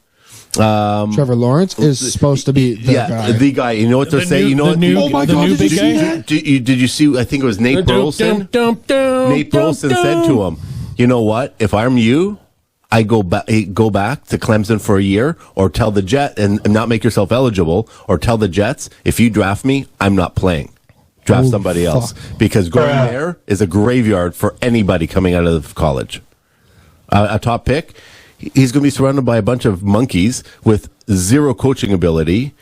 Trevor Lawrence is supposed to be the guy. the guy. You know what they're saying? You know what? Oh my God, new did big you see guy? that? Did you see? I think it was Nate Burleson. Nate Burleson said to him, "You know what? If I'm you, I go back to Clemson for a year, or tell the Jet and not make yourself eligible, or tell the Jets if you draft me, I'm not playing. Draft somebody else because going there is a graveyard for anybody coming out of college. A top pick." He's going to be surrounded by a bunch of monkeys with zero coaching ability.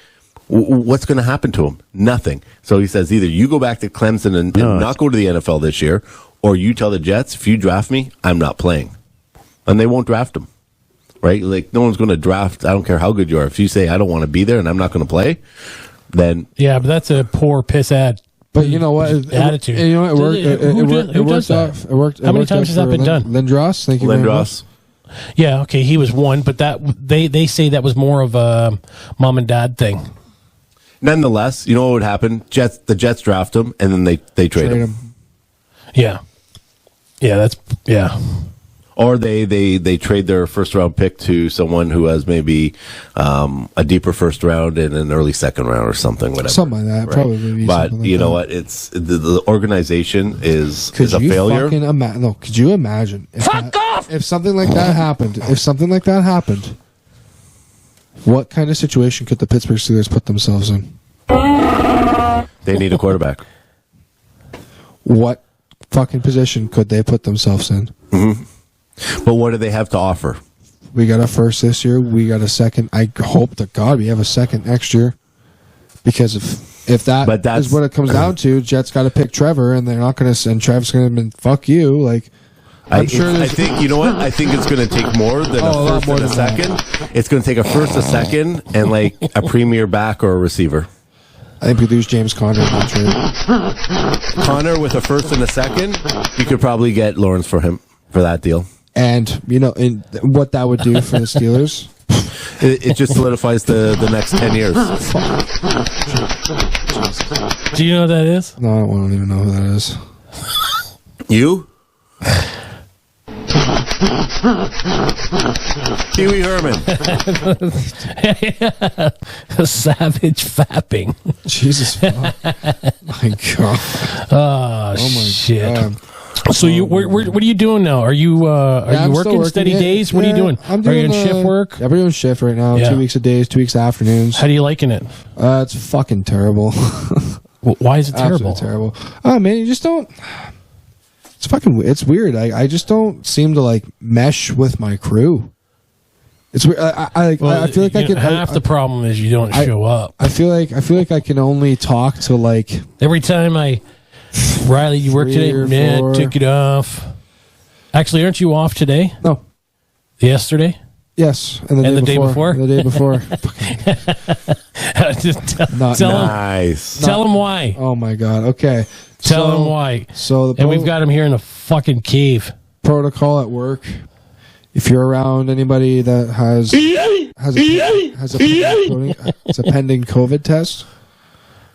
What's going to happen to him? Nothing. So he says either you go back to Clemson and not go to the NFL this year, or you tell the Jets, if you draft me, I'm not playing. And they won't draft him. Right? Like, no one's going to draft. I don't care how good you are. If you say, I don't want to be there and I'm not going to play, then. Yeah, but that's a poor piss ad. But you know what? Attitude. You know, it worked. Who does that? It worked. How many times has that been done? Lindros. Thank you very much. Yeah, okay, he was one, but that they say that was more of a mom and dad thing. Nonetheless, you know what would happen? The Jets draft him, and then they trade him. Yeah. Yeah, Or they trade their first round pick to someone who has maybe a deeper first round and an early second round or something, whatever. Something like that, right? probably. But like you know that. what? It's the organization is Could a you failure. No, could you imagine? If something like that happened, what kind of situation could the Pittsburgh Steelers put themselves in? They need a quarterback. What fucking position could they put themselves in? Mm-hmm. But what do they have to offer? We got a first this year. We got a second. I hope to God we have a second next year. Because if that is what it comes down to, Jets got to pick Trevor, and they're not going to send Travis going to fuck you. Like, I think you know what? I think it's going to take more than a first and a second. It's going to take a first, a second, and like a premier back or a receiver. I think we lose James Conner in that trade. Conner with a first and a second, you could probably get Lawrence for him for that deal. And you know, what that would do for the Steelers. It just solidifies the next 10 years. Do you know what that is? No, I don't even know who that is. You? Pee-wee Herman. Savage fapping. Jesus. My God. Oh my shit. God. So what are you doing now? Are you working steady days? What are you doing? Are you in shift work? Yeah, we're doing shift right now. 2 weeks of days, 2 weeks of afternoons. How do you liking it? It's fucking terrible. Why is it terrible? Absolutely terrible. Oh man, you just don't. It's weird. I just don't seem to like mesh with my crew. It's weird. I feel like I can. Half the problem is you don't show up. I feel like I can only talk to like every time Riley, you work today? Man, took it off. Actually, aren't you off today? No. Yesterday? Yes. And the day before? The day before. Tell him why. Oh my God. Okay. Tell him why. And we've got him here in a fucking cave. Protocol at work. If you're around anybody that has a pending COVID test,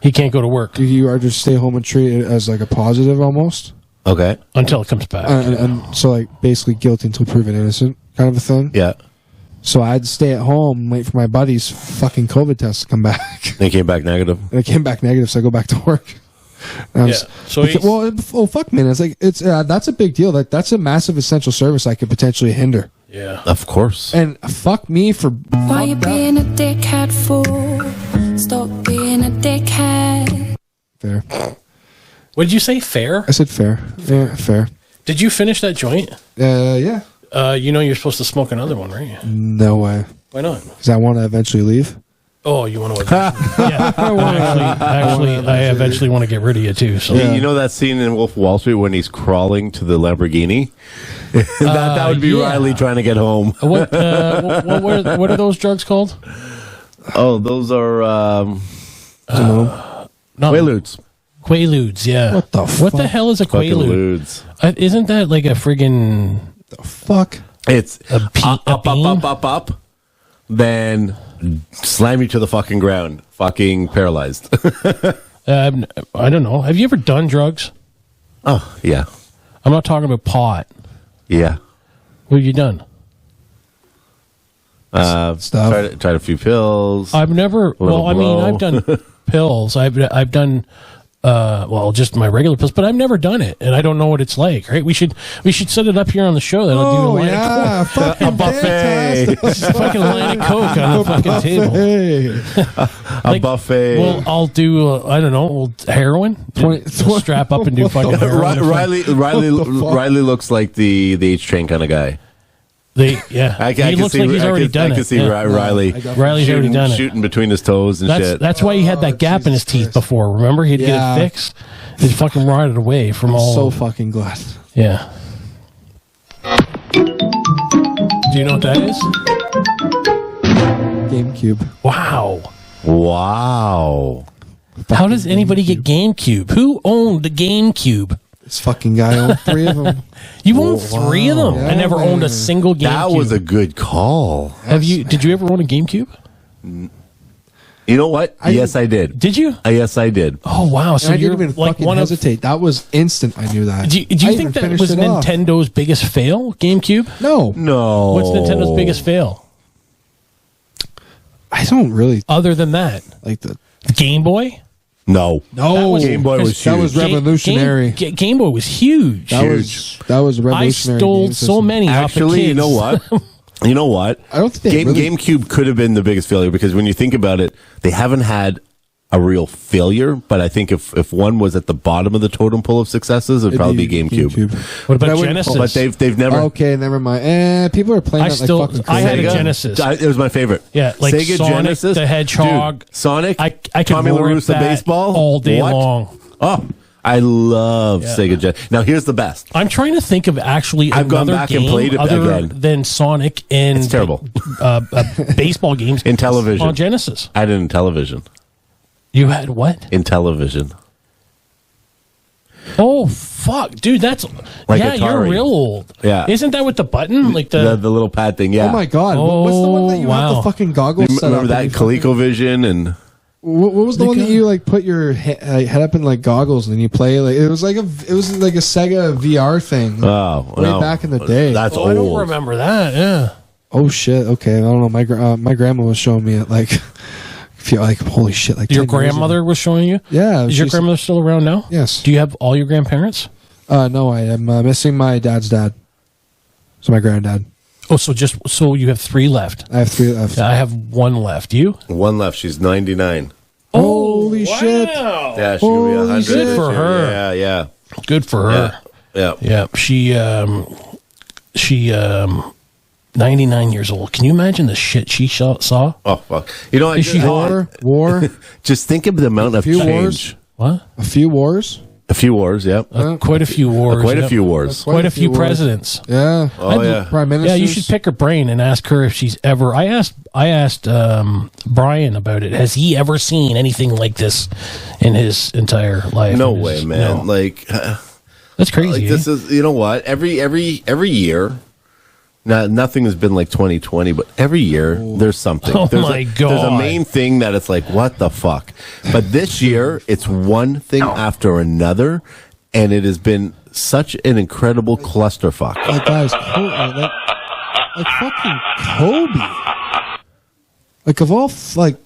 he can't go to work. You are just stay home and treat it as like a positive almost. Okay. Until it comes back. And so like basically guilty until proven innocent kind of a thing. Yeah. So I had to stay at home and wait for my buddy's fucking COVID test to come back. They came back negative. And it came back negative, so I go back to work. Fuck, man! It's like that's a big deal. Like that's a massive essential service I could potentially hinder. Yeah, of course. And fuck me for why you being a dickhead for? Stop being a dickhead. Fair. What did you say? Fair? I said fair. Yeah, fair. Did you finish that joint? Yeah. You know you're supposed to smoke another one, right? No way. Why not? Because I want to eventually leave. Oh, you want to? Yeah. I eventually want to get rid of you too. So you know that scene in Wolf of Wall Street when he's crawling to the Lamborghini? that would be Riley trying to get home. What are those drugs called? Oh, those are Quaaludes. Quaaludes, yeah. What the fuck? What the hell is a Quaalude? Isn't that like a friggin' the fuck? It's a up, then slam you to the fucking ground, fucking paralyzed. I don't know. Have you ever done drugs? Oh, yeah. I'm not talking about pot. Yeah. What have you done? stuff. Tried a few pills. I've never. Well, I mean, blow. I've done pills. I've done. Just my regular pills, but I've never done it, and I don't know what it's like. Right? We should set it up here on the show. That I'll do a line of coke. fucking buffet. Fucking line of coke on the fucking table. Hey. A buffet. Well, I'll do. I don't know, heroin. Just strap up and do fucking heroin. Riley looks like the H Train kind of guy. He can looks see, like he's already done it. I can see Yeah. Riley. Riley's already done it. Shooting between his toes and shit. That's why he had that gap in his teeth before. Remember, he'd get it fixed. He fucking rotted away from all. So fucking glad. Yeah. Do you know what that is? GameCube. Wow. How does anybody get GameCube? Who owned the GameCube? This fucking guy owned 3 of them. You owned 3 of them. Yeah, I never owned a single GameCube. That was a good call. Did you ever own a GameCube? You know what? Yes, I did. Did you? Yes, I did. Oh wow! So I you're didn't even like fucking one of. hesitate. That was instant. I knew that. Do you think that was Nintendo's biggest fail? GameCube? No. What's Nintendo's biggest fail? I don't really Other than that, like the Game Boy. No. Game Boy was that huge. was revolutionary. Game Boy was huge. That was I revolutionary. stole game so system. many off the Actually, kids. you know what? You know what? I don't think they really- GameCube could have been the biggest failure because when you think about it, they haven't had a real failure. But I think if one was at the bottom of the totem pole of successes, it'd probably be GameCube. What But I about wouldn't- Genesis? But they've never. Okay, never mind. People are playing I that still- like fucking I had a crazy. Genesis. It was my favorite. Yeah, like Sega Sonic Genesis, the Hedgehog. Dude, Sonic. I could Tommy La rip Russa that baseball all day What? long. Oh, I love Sega Genesis. Now here's the best. I'm trying to think of actually I've gone another back and game played it other again. than Sonic and It's terrible. Baseball games In television. on Genesis. I had it in television. You had what? In television. Oh fuck, dude, that's Like yeah. Atari. You're real old. Yeah. Isn't that with the button? Like The little pad thing, yeah. Oh my god! What's the one that you have wow. the fucking goggles set Remember up? that and you fucking- ColecoVision and What was the one that you like put your head up in like goggles and then you play like it was like a Sega VR thing way back in the day. That's I don't old. remember that. Yeah. Oh shit! Okay, I don't know. My grandma was showing me it like, feel like holy shit! Like Your 10 years grandmother was showing you. ago. Yeah, Is your she's- grandmother still around now? Yes. Do you have all your grandparents? No, I am missing my dad's dad. So my granddad. Oh, so you have 3 left. I have 3 left. I have 1 left. You? One left. She's 99. Holy shit! Yeah, she'll be Holy 100 shit. this Good for year. her. Yeah, yeah. Good for her. Yeah. Yeah. She 99 years old. Can you imagine the shit she saw? Oh fuck! You know, Is she War. just think of the amount of few change. wars. What? A few wars. A few wars, yeah. Quite a few wars. Quite a yep. few wars. Quite a few wars. presidents. Yeah. Oh yeah. Prime ministers. Yeah, you should pick her brain and ask her if she's ever. I asked Brian about it. Has he ever seen anything like this in his entire life? No In way, his- man. no. Like, That's crazy. like this is. You know what? Every year. Now, nothing has been like 2020, but every year there's something. Oh, there's my There's a God. main thing that it's like, what the fuck? But this year, it's one thing after another, and it has been such an incredible clusterfuck. Like guys, like fucking Kobe. Like of all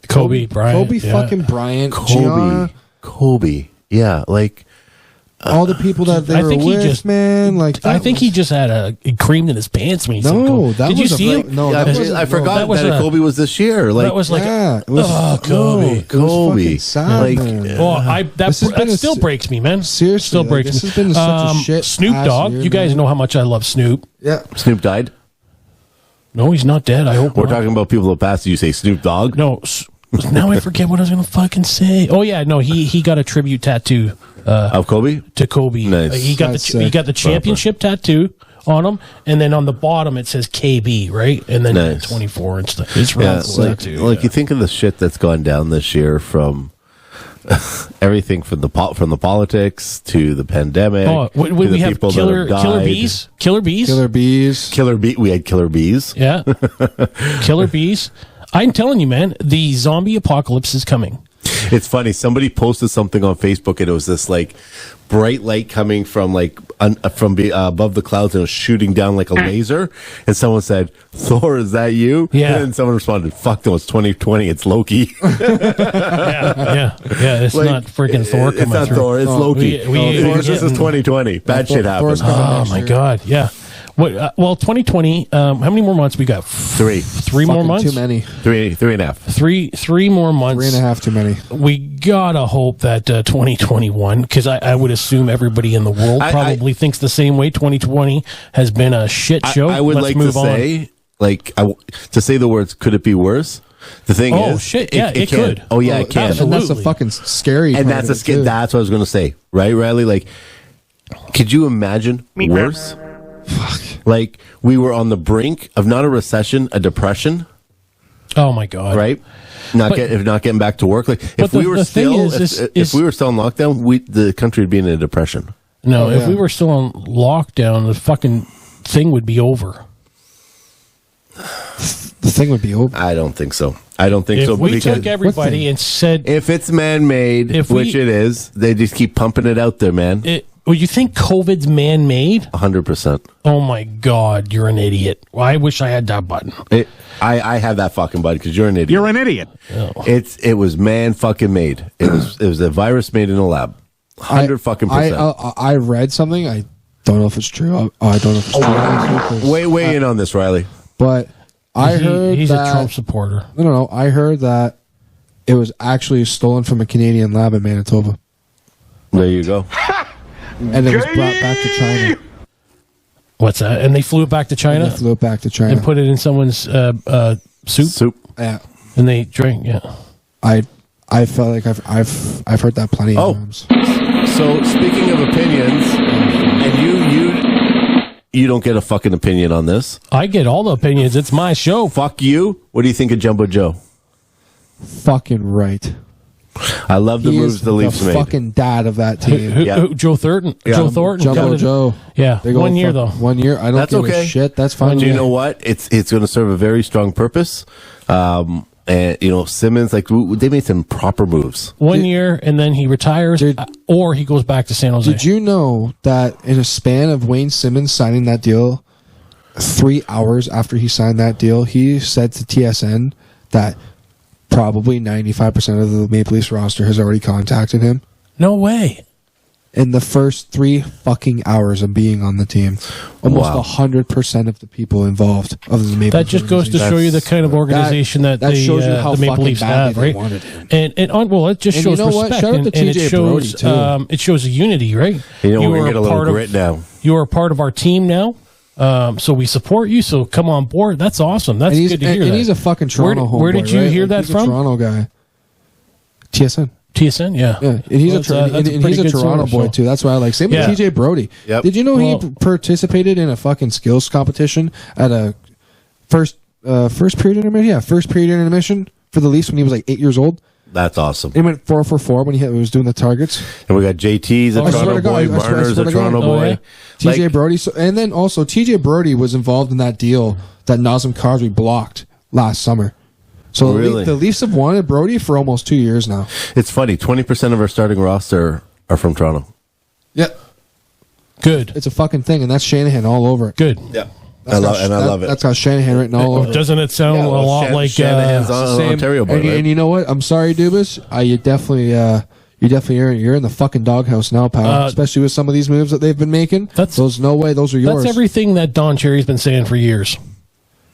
Kobe Bryant, Kobe yeah. fucking Bryant, Gianna, Kobe. Yeah, like all the people that they I were think he with, just- man. Like I that think was- he just had a creamed in his pants when he said No, Kobe. that Did was you a see break- him? no, yeah, that wasn't- I forgot that was that a- Kobe was this year. Like that was like yeah, it was Kobe. no, it was Kobe. fucking sad, Like, man. Well, This has been that a still se- breaks me, man. Seriously, still like, breaks this me. has been such a shit Snoop ass Dogg. year, You guys man. know how much I love Snoop. Yeah, Snoop died. No, he's not dead. I hope We're not. talking about people that passed. You say Snoop Dogg. No, now I forget what I was going to fucking say. Oh yeah, no, he got a tribute tattoo Of Kobe. to Kobe. Nice. He got That's he sick. got the championship tattoo on him, and then on the bottom it says KB, right? And then Nice. 24 and stuff. It's really Yeah, cool like, tattoo. like yeah. you think of the shit that's gone down this year from everything from the politics to the pandemic. Oh, to we the have people that killer have killer died. bees, killer bees, Killer Bees. We had killer bees. yeah, killer bees. I'm telling you, man, the zombie apocalypse is coming. It's funny. Somebody posted something on Facebook, and it was this like bright light coming from like above the clouds, and it was shooting down like a laser. And someone said, "Thor, is that you?" Yeah. And someone responded, "Fuck no, it's 2020. It's Loki." yeah. It's Like, not freaking Thor coming It's not through. Thor. It's Loki. we're This is getting- 2020. Bad shit Thor's happens. coming Oh next my year. God! Yeah. What? Well, 2020. How many more months we got? Three more Fucking months. Too many. and a half. Three more months. 3.5 too many. We gotta hope that 2021, because I would assume everybody in the world probably thinks the same way. 2020 has been a shit show. I would Let's like move to on. say, to say the words, could it be worse? The thing Oh, is, shit, yeah, it can. could. Oh yeah, it can. absolutely. And that's the fucking scary. And part that's of a it, too. that's what I was going to say, right, Riley? Like, could you imagine worse? Fuck. Like we were on the brink of not a recession, a depression, Oh my God! right? But- If not getting back to work. Like if But we were the thing still, is, if we were still in lockdown, the country would be in a depression. No, Oh, if yeah. we were still on lockdown, the fucking thing would be over. The thing would be over. I don't think so. I don't think If so. we because took everybody and said, if it's man-made, If we- which it is, they just keep pumping it out there, man. well, you think COVID's man-made? 100%. Oh my God, you're an idiot. Well, I wish I had that button. I have that fucking button because you're an idiot. You're an idiot. It was man fucking made. It was a virus made in a lab. 100%. I read something. I don't know if it's true. I don't know if it's true. honestly, Weigh in on this, Riley. But I heard he's that, a Trump supporter. No. I heard that it was actually stolen from a Canadian lab in Manitoba, There you go. and it was brought back to China. What's that? And they flew it back to China They flew it back to China. and put it in someone's soup, Soup. Yeah, and they drank. Yeah. I felt like I've heard that plenty Oh. of times. So speaking of opinions, and you don't get a fucking opinion on this. I get all the opinions. It's my show. Fuck you. What do you think of Jumbo Joe? Fucking right. I love the He moves is the Leafs made. fucking dad of that team. Yeah. Joe Thornton. Yeah. Joe Thornton. Jumbo Joe. Yeah. Big old 1 year, fuck- though. 1 year. I don't That's give okay. a shit. That's fine. Do you with know me. what? It's going to serve a very strong purpose. And Simmons, like they made some proper moves. 1 year, and then he retires, Did- or he goes back to San Jose. Did you know that in a span of Wayne Simmons signing that deal, 3 hours after he signed that deal, he said to TSN that probably 95% of the Maple Leafs roster has already contacted him No way. in the first 3 fucking hours of being on the team. Almost Wow. 100% of the people involved of the Maple That Leafs just goes to organization. show you the kind of organization that that shows you how the Maple fucking Leafs badly have, they right? wanted him. And it just And shows you know what? respect, Shout out to and it TJ shows Brody, too. it shows a unity, right? We're going are to get a little part of- grit now. You are a part of our team now, so we support you. So come on board. That's awesome. That's And he's, good to hear. and that. he's a fucking Toronto homeboy. Where did you right? hear Like, that he's from? A Toronto guy. TSN. TSN, yeah. Yeah, and he's Well, and he's pretty a good Toronto source, boy so- too. That's why I like. Same Yeah. with TJ Brody. Yep. Did you know Well- he participated in a fucking skills competition at a first period intermission? Yeah, first period intermission for the Leafs when he was like 8 years old. That's awesome. He went 4 for 4 when he was doing the targets. And we got JT's a I swear Toronto to God, boy, I swear Marner's to a God. Toronto Oh, boy. yeah? TJ Like, Brody, and then also TJ Brody was involved in that deal that Nazem Kadri blocked last summer. So Really? the Leafs have wanted Brody for almost 2 years now. it's funny. 20% of our starting roster are from Toronto. Yeah, Good. it's a fucking thing, and that's Shanahan all over it. Good. Yeah, That's I got- love it. That's got Shanahan written all over it. Doesn't it sound Yeah, a well, lot like Shanahan's on Same. Ontario boy, and, right? and you know what? I'm sorry, Dubas. You definitely you're in the fucking doghouse now, pal. Especially with some of these moves that they've been making. Those no way. Those are yours. That's everything that Don Cherry's been saying for years.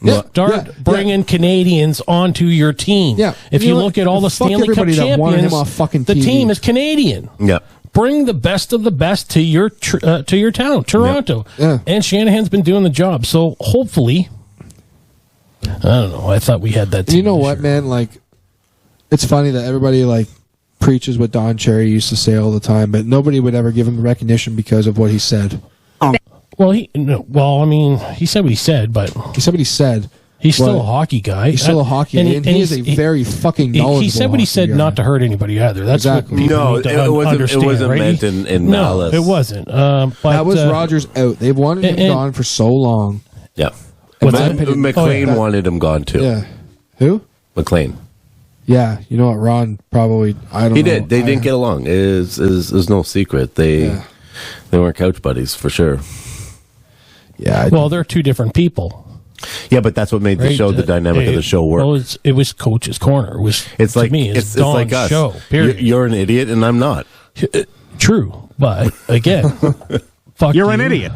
Yeah, Start yeah, bringing Canadians onto your team. Yeah. If You you know look what? at all the Fuck Stanley Cup everybody that wanted champions, him off fucking the TV. team is Canadian. Yeah. Bring the best of the best to your town, Toronto. Yeah. And Shanahan's been doing the job. So hopefully, I don't know. I thought we had that. And Team you know this what, year. man? Like, it's funny that everybody like preaches what Don Cherry used to say all the time, but nobody would ever give him recognition because of what he said. Well, I mean, he said what he said, but He said what he said. he's still but a hockey guy. He's still a hockey, and he is a very fucking knowledgeable. He said what he hockey said guy. not to hurt anybody either. That's Exactly. what people No, need to it wasn't- it understand, wasn't right? meant in no, malice. it wasn't. But That was Rogers out. They've wanted him and- gone for so long. Yeah. What's my that? opinion- McLean that- wanted him gone too. Yeah. Who? McLean. Yeah, you know what? Ron probably. I don't know. He did. They didn't get along. Is no secret. They weren't couch buddies for sure. Yeah. Well, they're two different people. Yeah, but that's what made the Right? show, the dynamic of the show work. Well, it was Coach's Corner. It was It's like to me. it's Don's like us. show. Period. You're an idiot, and I'm not. True, but again, fuck You're an you. idiot.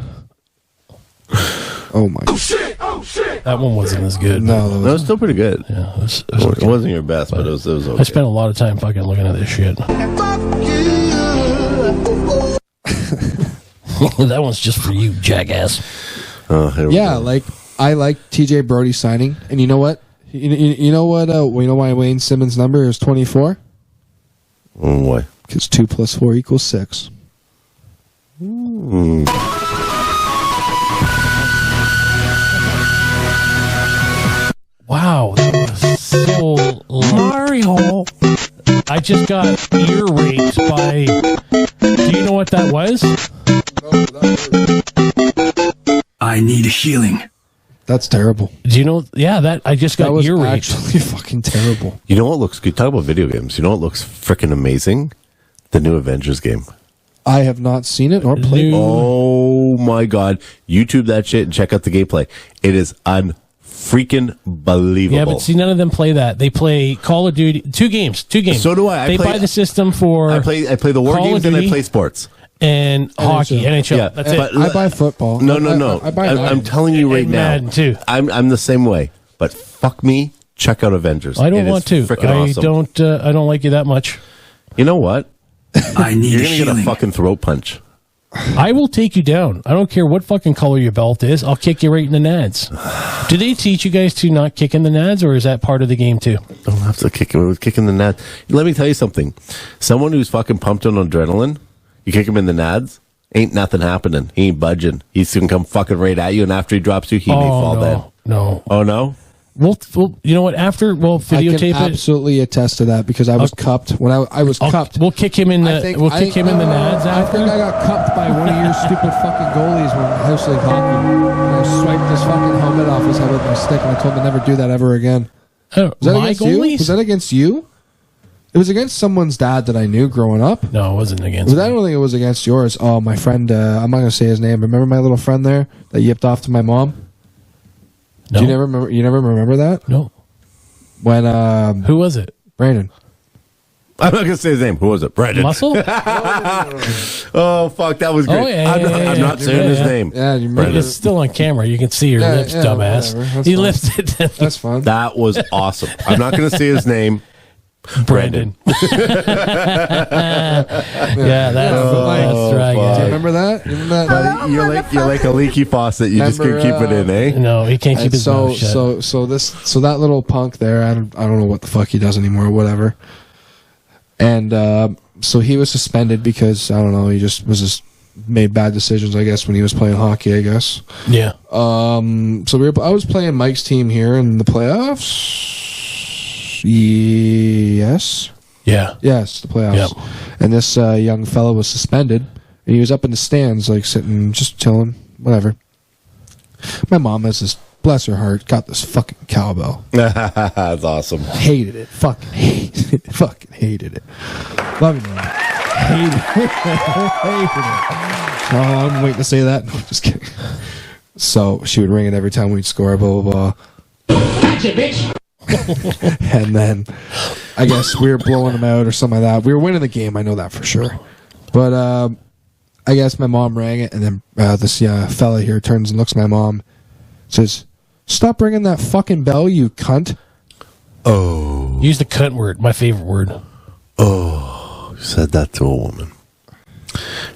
Oh my. Oh shit! Oh shit! That one wasn't as good. No, that That was, was still pretty good. Yeah, it was It okay. wasn't your best, but it was okay. I spent a lot of time fucking looking at this shit. That one's just for you, jackass. Here we yeah, go. like I like TJ Brody signing, and you know what? You know what? You know why Wayne Simmons' number is 24? Why? Because 2 + 4 = 6. Wow, that was so Mario. I just got ear raped by. Do you know what that was? I need healing. That's terrible. Do you know? Yeah, that I just That got was ear raped. actually fucking terrible. You know what looks good? Talk about video games. You know what looks freaking amazing? The new Avengers game. I have not seen it or played it. Oh my god! YouTube that shit and check out the gameplay. It is unfreaking believable. Yeah, but see, none of them play that. They play Call of Duty. Two games. So do I. They buy the system for. I play the war Call of games and I Duty play sports. and hockey, NHL. Yeah, That's it. but- I buy football. No. I buy I'm Madden. telling you right And now. Madden, too. I'm the same way. But fuck me. Check out Avengers. I don't It is want to. Freaking I awesome. don't. I don't like you that much. You know what? I need You're gonna get a healing. fucking throat punch. I will take you down. I don't care what fucking color your belt is. I'll kick you right in the nads. Do they teach you guys to not kick in the nads, or is that part of the game too? Don't have to kick him. Kicking the net. Let me tell you something. Someone who's fucking pumped on adrenaline, you kick him in the nads, ain't nothing happening. He ain't budging. He's gonna come fucking right at you, and after he drops you, he may fall no, dead. no. Oh no. We'll, you know what? After we'll I can videotape it. absolutely attest to that because I was cupped when I was cupped. We'll kick him in the. We'll kick him in the nads I after. think I got cupped by one of your stupid fucking goalies when House League hockey. And I swiped his fucking helmet off his head with my stick, and I told him to never do that ever again. Oh, Was that my against you? goalies? Was that against you? It was against someone's dad that I knew growing up. No, it wasn't against. But I don't think it was against yours. Oh, my friend. I'm not going to say his name. Remember my little friend there that yipped off to my mom? No. Do you never remember? You never remember that? No. When Who was it? Brandon. I'm not gonna say his name. Who was it? Brandon. Muscle? Oh fuck, that was great. Oh, yeah, I'm not saying his name. Yeah, you remember? It's still on camera. You can see your Yeah, lips, yeah, dumbass. whatever. That's He fine. lifted them. That's fun. That was awesome. I'm not gonna say his name. Brandon. Yeah, that's right. Do you Yeah. remember that? You remember that? Buddy, you're like a leaky faucet. You just Remember, can't keep it in, eh? No, he can't keep And his mouth shut. so that little punk there, I don't know what the fuck he does anymore or whatever. And so he was suspended because I don't know, he just made bad decisions, I guess, when he was playing hockey, I guess. Yeah. So I was playing Mike's team here in the playoffs. Yes. Yeah. Yes, the playoffs. Yep. And this young fellow was suspended, and he was up in the stands, like sitting, just chilling, whatever. My mom has this, bless her heart, got this fucking cowbell. That's awesome. Hated it. Fucking hated it. Fucking hated it. Love you, man. Hated it. Hated it. Oh, I'm waiting to say that. No, just kidding. So she would ring it every time we'd score, blah, blah, blah. Gotcha, bitch. And then I guess we were blowing them out or something like that. We were winning the game, I know that for sure. But I guess my mom rang it, and then this fella here turns and looks at my mom, says, "Stop ringing that fucking bell, you cunt." Oh, Use the cunt word, my favorite word. you said that to a woman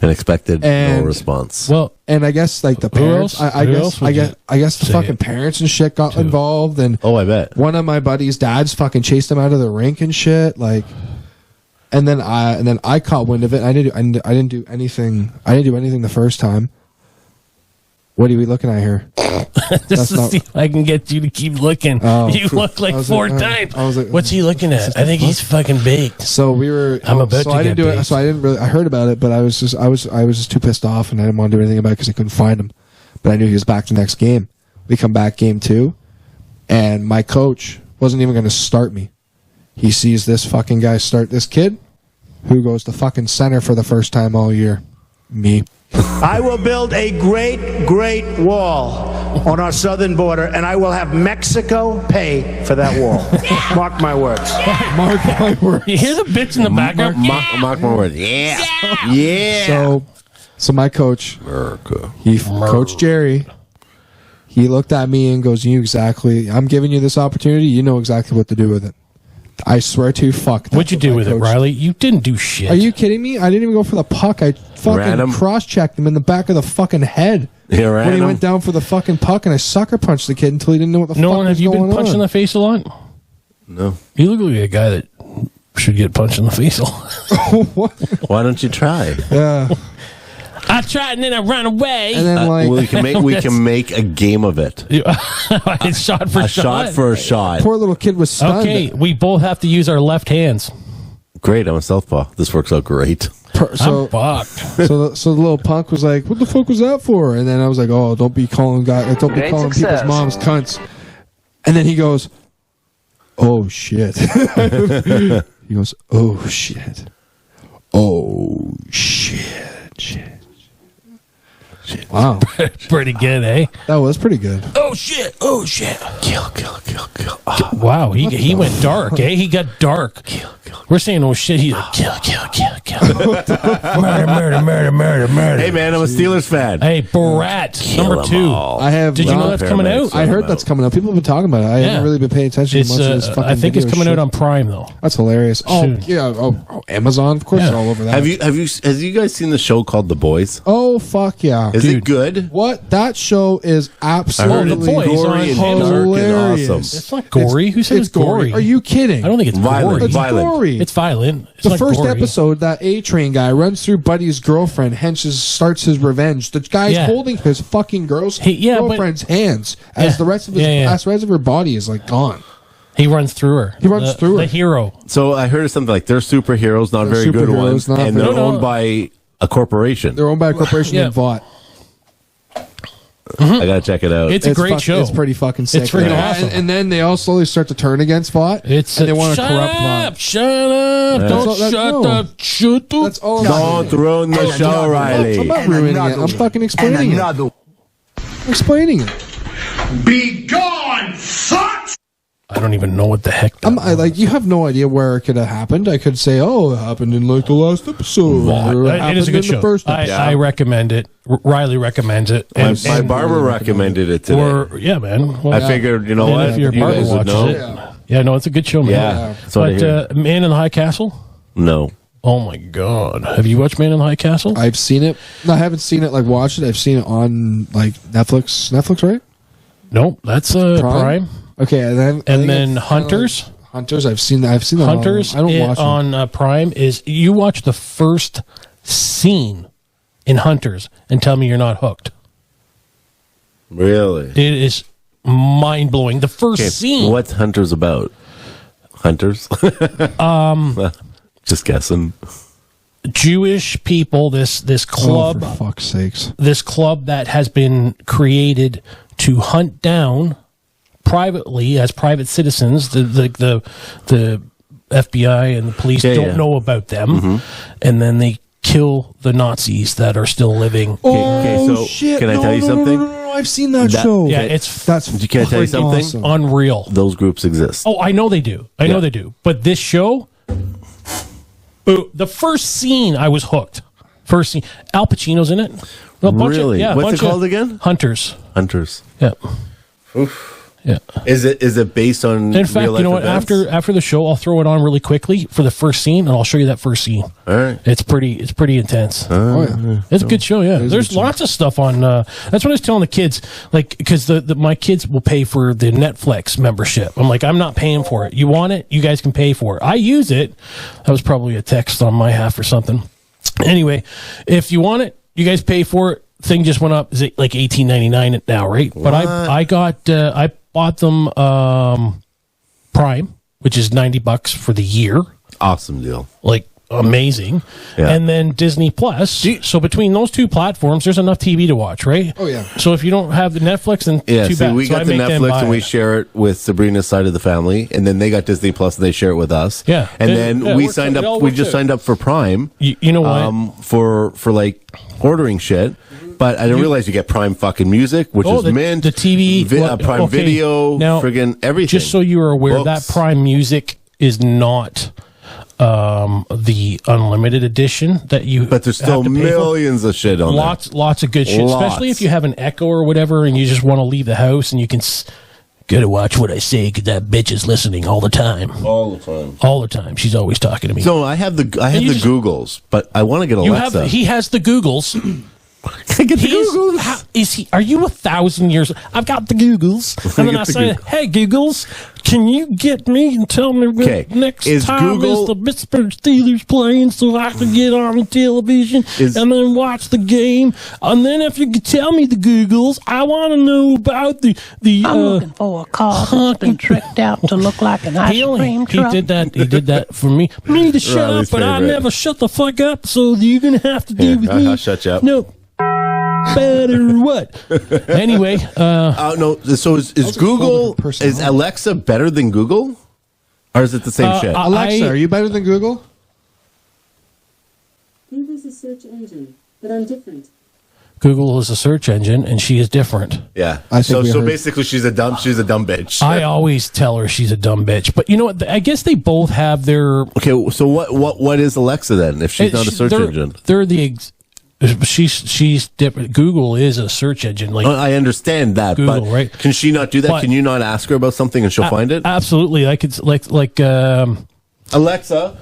and expected no And- response. Well, And I guess like the parents, else? I Who guess else would I guess the say fucking it parents and shit got to? involved, and Oh, I bet. one of my buddies' dads fucking chased him out of the rink and shit, like. And then I caught wind of it. I didn't do anything. I didn't do anything the first time. What are we looking at here? just That's to not- see if I can get you to keep looking. Oh. You look like I was 4 like, times. I was like, What's he looking at? I think he's fucking baked. So we were. I'm about so to I didn't get do it. baked. So I didn't really. I heard about it, but I was just too pissed off, and I didn't want to do anything about it because I couldn't find him. But I knew he was back the next game. We come back game 2, and my coach wasn't even going to start me. He sees this fucking guy start this kid. Who goes to fucking center for the first time all year? Me. I will build a great, great wall on our southern border, and I will have Mexico pay for that wall. Mark my words. Mark my words. You hear the bitch in the background? Mark my words. Yeah. Yeah. So my coach, Coach Jerry, he looked at me and goes, I'm giving you this opportunity. You know exactly what to do with it. I swear to fuck. What'd you do with it, Riley? You didn't do shit. Are you kidding me? I didn't even go for the puck. I fucking cross-checked him in the back of the fucking head when he went down for the fucking puck, and I sucker punched the kid until he didn't know what the fuck was going on. Have you been punched in the face a lot? No. You look like a guy that should get punched in the face a lot. Why don't you try? Yeah. I tried and then I ran away. And then we can make a game of it. It's shot for a shot. shot for a shot. Poor little kid was stunned. Okay, we both have to use our left hands. Great, I'm a southpaw. This works out great. I'm fucked. So the little punk was like, "What the fuck was that for?" And then I was like, "Oh, don't be calling people's moms cunts." And then he goes, "Oh shit." He goes, "Oh shit. Oh shit. Wow. Pretty good, eh? That was pretty good. Oh shit. Kill. Oh, wow, he went dark, eh? He got dark. Kill. We're saying, oh shit, he's like, kill. Murder. Hey man, I'm a Steelers fan. Hey, Borat, number 2. Did you know that's coming out? I heard that's coming out. People have been talking about it. I haven't really been paying attention to much of this fucking I think it's coming out on Prime though. That's hilarious. Soon. Amazon, of course, it's all over that. Have you guys seen the show called The Boys? Oh fuck yeah. Is it good? What? That show is absolutely gory and hilarious. awesome. It's not gory. Who says it's gory? Are you kidding? I don't think it's Violent. gory. It's gory. It's violent. It's The not first gory. episode, that A-Train guy runs through Buddy's girlfriend, hence starts his revenge. The guy's holding his fucking girlfriend's hands as the rest of his rest of her body is like gone. He runs through her. He runs through her. The hero. So I heard something like they're superheroes, not very good ones, and they're owned by a corporation. They're owned by a corporation named Vought. I gotta check it out. It's a great show. It's pretty fucking sick. It's freaking awesome. And then they all slowly start to turn against Vought. And they want to corrupt Vought. Shut up! Don't shut up! Shut up! That's all. Don't ruin the show, Riley. I'm not ruining it. I'm fucking explaining it. I'm explaining it. Be gone, fuck! I don't even know what the heck. You have no idea where it could have happened. I could say, it happened in like the last episode. Or It is a good show. I recommend it. Riley recommends it. My barber recommended it today. Yeah, man. Well, I figured, you know what? If your barber guys would watches know. it. Yeah, no, it's a good show, man. Yeah. But Man in the High Castle? No. Oh my God! Have you watched Man in the High Castle? I've seen it. No, I haven't seen it. Watched it. I've seen it on Netflix. Netflix, right? Nope, that's Prime. Okay, and then Hunters. Hunters. I've seen that. Hunters. I don't watch on Prime. Is you watch the first scene in Hunters and tell me you're not hooked. Really? It is mind blowing. The first scene. What's Hunters about? Hunters? Just guessing. Jewish people. This club. Oh, for fuck's sakes! This club that has been created to hunt down privately as private citizens. The FBI and the police don't know about them, and then they kill the Nazis that are still living. Okay, so shit! Can I tell you something? No, I've seen that show. Yeah, Can I tell you something? Awesome. Unreal. Those groups exist. Oh, I know they do. I know they do. But this show, the first scene, I was hooked. First scene, Al Pacino's in it. Really? What's it called again? Hunters. Hunters. Yeah. Oof. Yeah. Is it based on? In fact, real you know what? events? After the show, I'll throw it on really quickly for the first scene, and I'll show you that first scene. All right. It's pretty intense. Yeah. It's a good show. Yeah. There's lots of stuff on. That's what I was telling the kids. Because my kids will pay for the Netflix membership. I'm like, I'm not paying for it. You want it? You guys can pay for it. I use it. That was probably a text on my half or something. Anyway, if you want it, you guys pay for it. Thing just went up. Is it like $18.99 now, right? What? But I bought them Prime, which is $90 for the year. Awesome deal. Like amazing. Yeah. And then Disney Plus. So between those two platforms, there's enough TV to watch, right? Oh, yeah. So if you don't have the Netflix, then Yeah, too see, bad. we So I got the make them Netflix buy and we it. share it with Sabrina's side of the family, and then they got Disney Plus and they share it with us. Yeah. and Yeah, then it we works signed out. It all up. We works just out. signed up for Prime. You know what? For like ordering shit. But I didn't realize you get Prime fucking music, which is Mint, the TV, Prime okay. Video, Now, friggin' everything. Just so you are aware, Books. that Prime Music is not the unlimited edition that you. But there's still have to pay for. millions of shit on Lots of good shit, Lots. especially if you have an Echo or whatever, and you just want to leave the house and you can. Gotta watch what I say because that bitch is listening all the time. all the time. All the time, she's always talking to me. So I have the you just- Googles, but I want to get Alexa. He has the Googles. I get the Googles. Is he? Are you 1,000 years? I've got the Googles, and then I get the say, Googles. "Hey, Googles, can you get me and tell me when Okay, next is time Google- is the Pittsburgh Steelers playing, so I can get on the television Is- and then watch the game? And then if you could tell me the Googles, I want to know about the I'm looking for a car that's been tricked out to look like an ice cream he truck. did that. He did that for me. Me to shut Riley's up, but I favorite. never shut the fuck up. So you're gonna have to do Here, with I'll me. shut you up. No. Better what? Anyway, No. So is a whole Google, different person. is Alexa better than Google, or is it the same shit? Alexa, are you better than Google? Google's a search engine, but I'm different. Google is a search engine, and she is different. Yeah. I think we So heard- basically, she's a dumb bitch. I always tell her she's a dumb bitch, but you know what? I guess they both have their. Okay. So what is Alexa then? If she's not a search engine, They're the. She's different. Google is a search engine. Like I understand that, Google, but right? can she not do that? But- Can you not ask her about something and she'll find it? Absolutely, I could like. Alexa,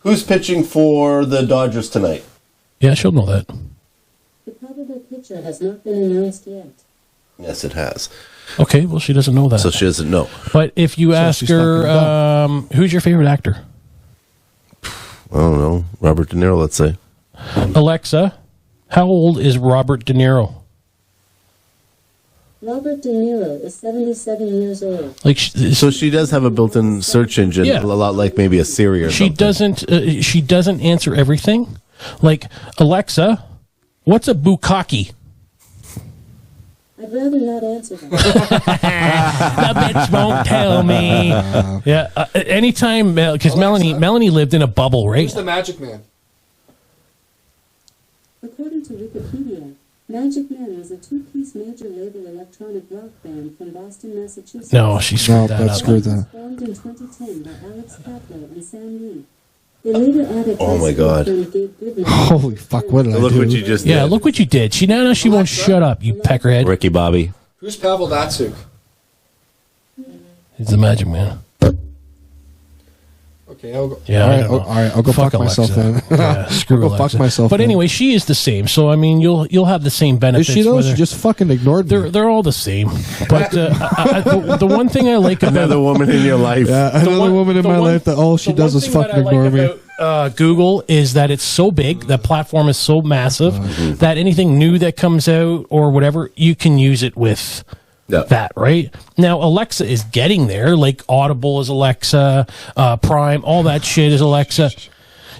who's pitching for the Dodgers tonight? Yeah, she'll know that. The probable pitcher has not been announced yet. Yes, it has. Okay, well, she doesn't know that. So she doesn't know. But if you ask she's her, who's your favorite actor? I don't know. Robert De Niro, let's say. Alexa, how old is Robert De Niro? Robert De Niro is 77 years old. Like, So she does have a built-in search engine, Yeah. a lot like maybe a Siri or she something. she doesn't answer everything. Like, Alexa, what's a bukkake? I'd rather not answer that. The bitch won't tell me. Yeah, anytime, because Melanie lived in a bubble, right? Who's the Magic Man? According to Wikipedia, Magic Man was a two-piece major label electronic rock band from Boston, Massachusetts. No, she No, screwed that that up. screwed that. Formed in 2010 by Alex Kaplow and Sam Lee. They later added Oh my high school God. friend Gabe Goodman. Holy fuck! What did I Look do? what you just Yeah, did. look what you did. She now she won't shut up, you peckerhead. Ricky Bobby. Who's Pavel Datsuk? He's the Magic Man. Okay, I'll go. Yeah, all I right, don't know. all right. I'll go fuck myself Alexa. then. Yeah, screw I'll go Alexa. fuck myself. But then. anyway, she is the same. So I mean, you'll have the same is benefits. she though? whether- She just fucking ignored me. they're all the same. But the one thing I like about Another woman in your life. Yeah, another woman in my life that all she does is fucking ignore me. Google is that it's so big, the platform is so massive that anything new that comes out or whatever, you can use it with Yeah. that, right? Now, Alexa is getting there. Like Audible is Alexa, Prime, all that shit is Alexa.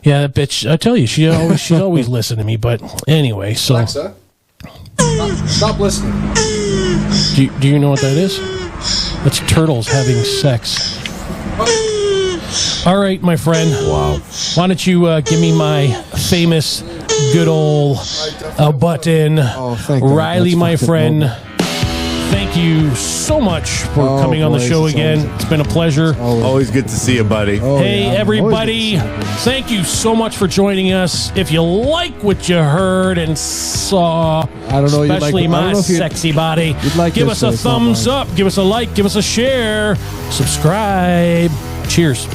Yeah, that bitch, I tell you, she's always listening to me. But anyway, so Alexa, stop listening. do you know what that is? That's turtles having sex. All right, my friend. Wow. Why don't you give me my famous, good old button? Oh, thank God. Riley, That's my fucking friend. noble. Thank you so much for Oh, coming on the boys, show it's again. always- It's been a pleasure. Always good to see you, buddy. Oh, Hey, yeah. everybody. Always good to see you. Thank you so much for joining us. If you like what you heard and saw, I don't know, you'd like- especially I don't my know if you'd- sexy body, you'd like give this, us a but it's not thumbs mine. up, give us a like, give us a share, subscribe. Cheers.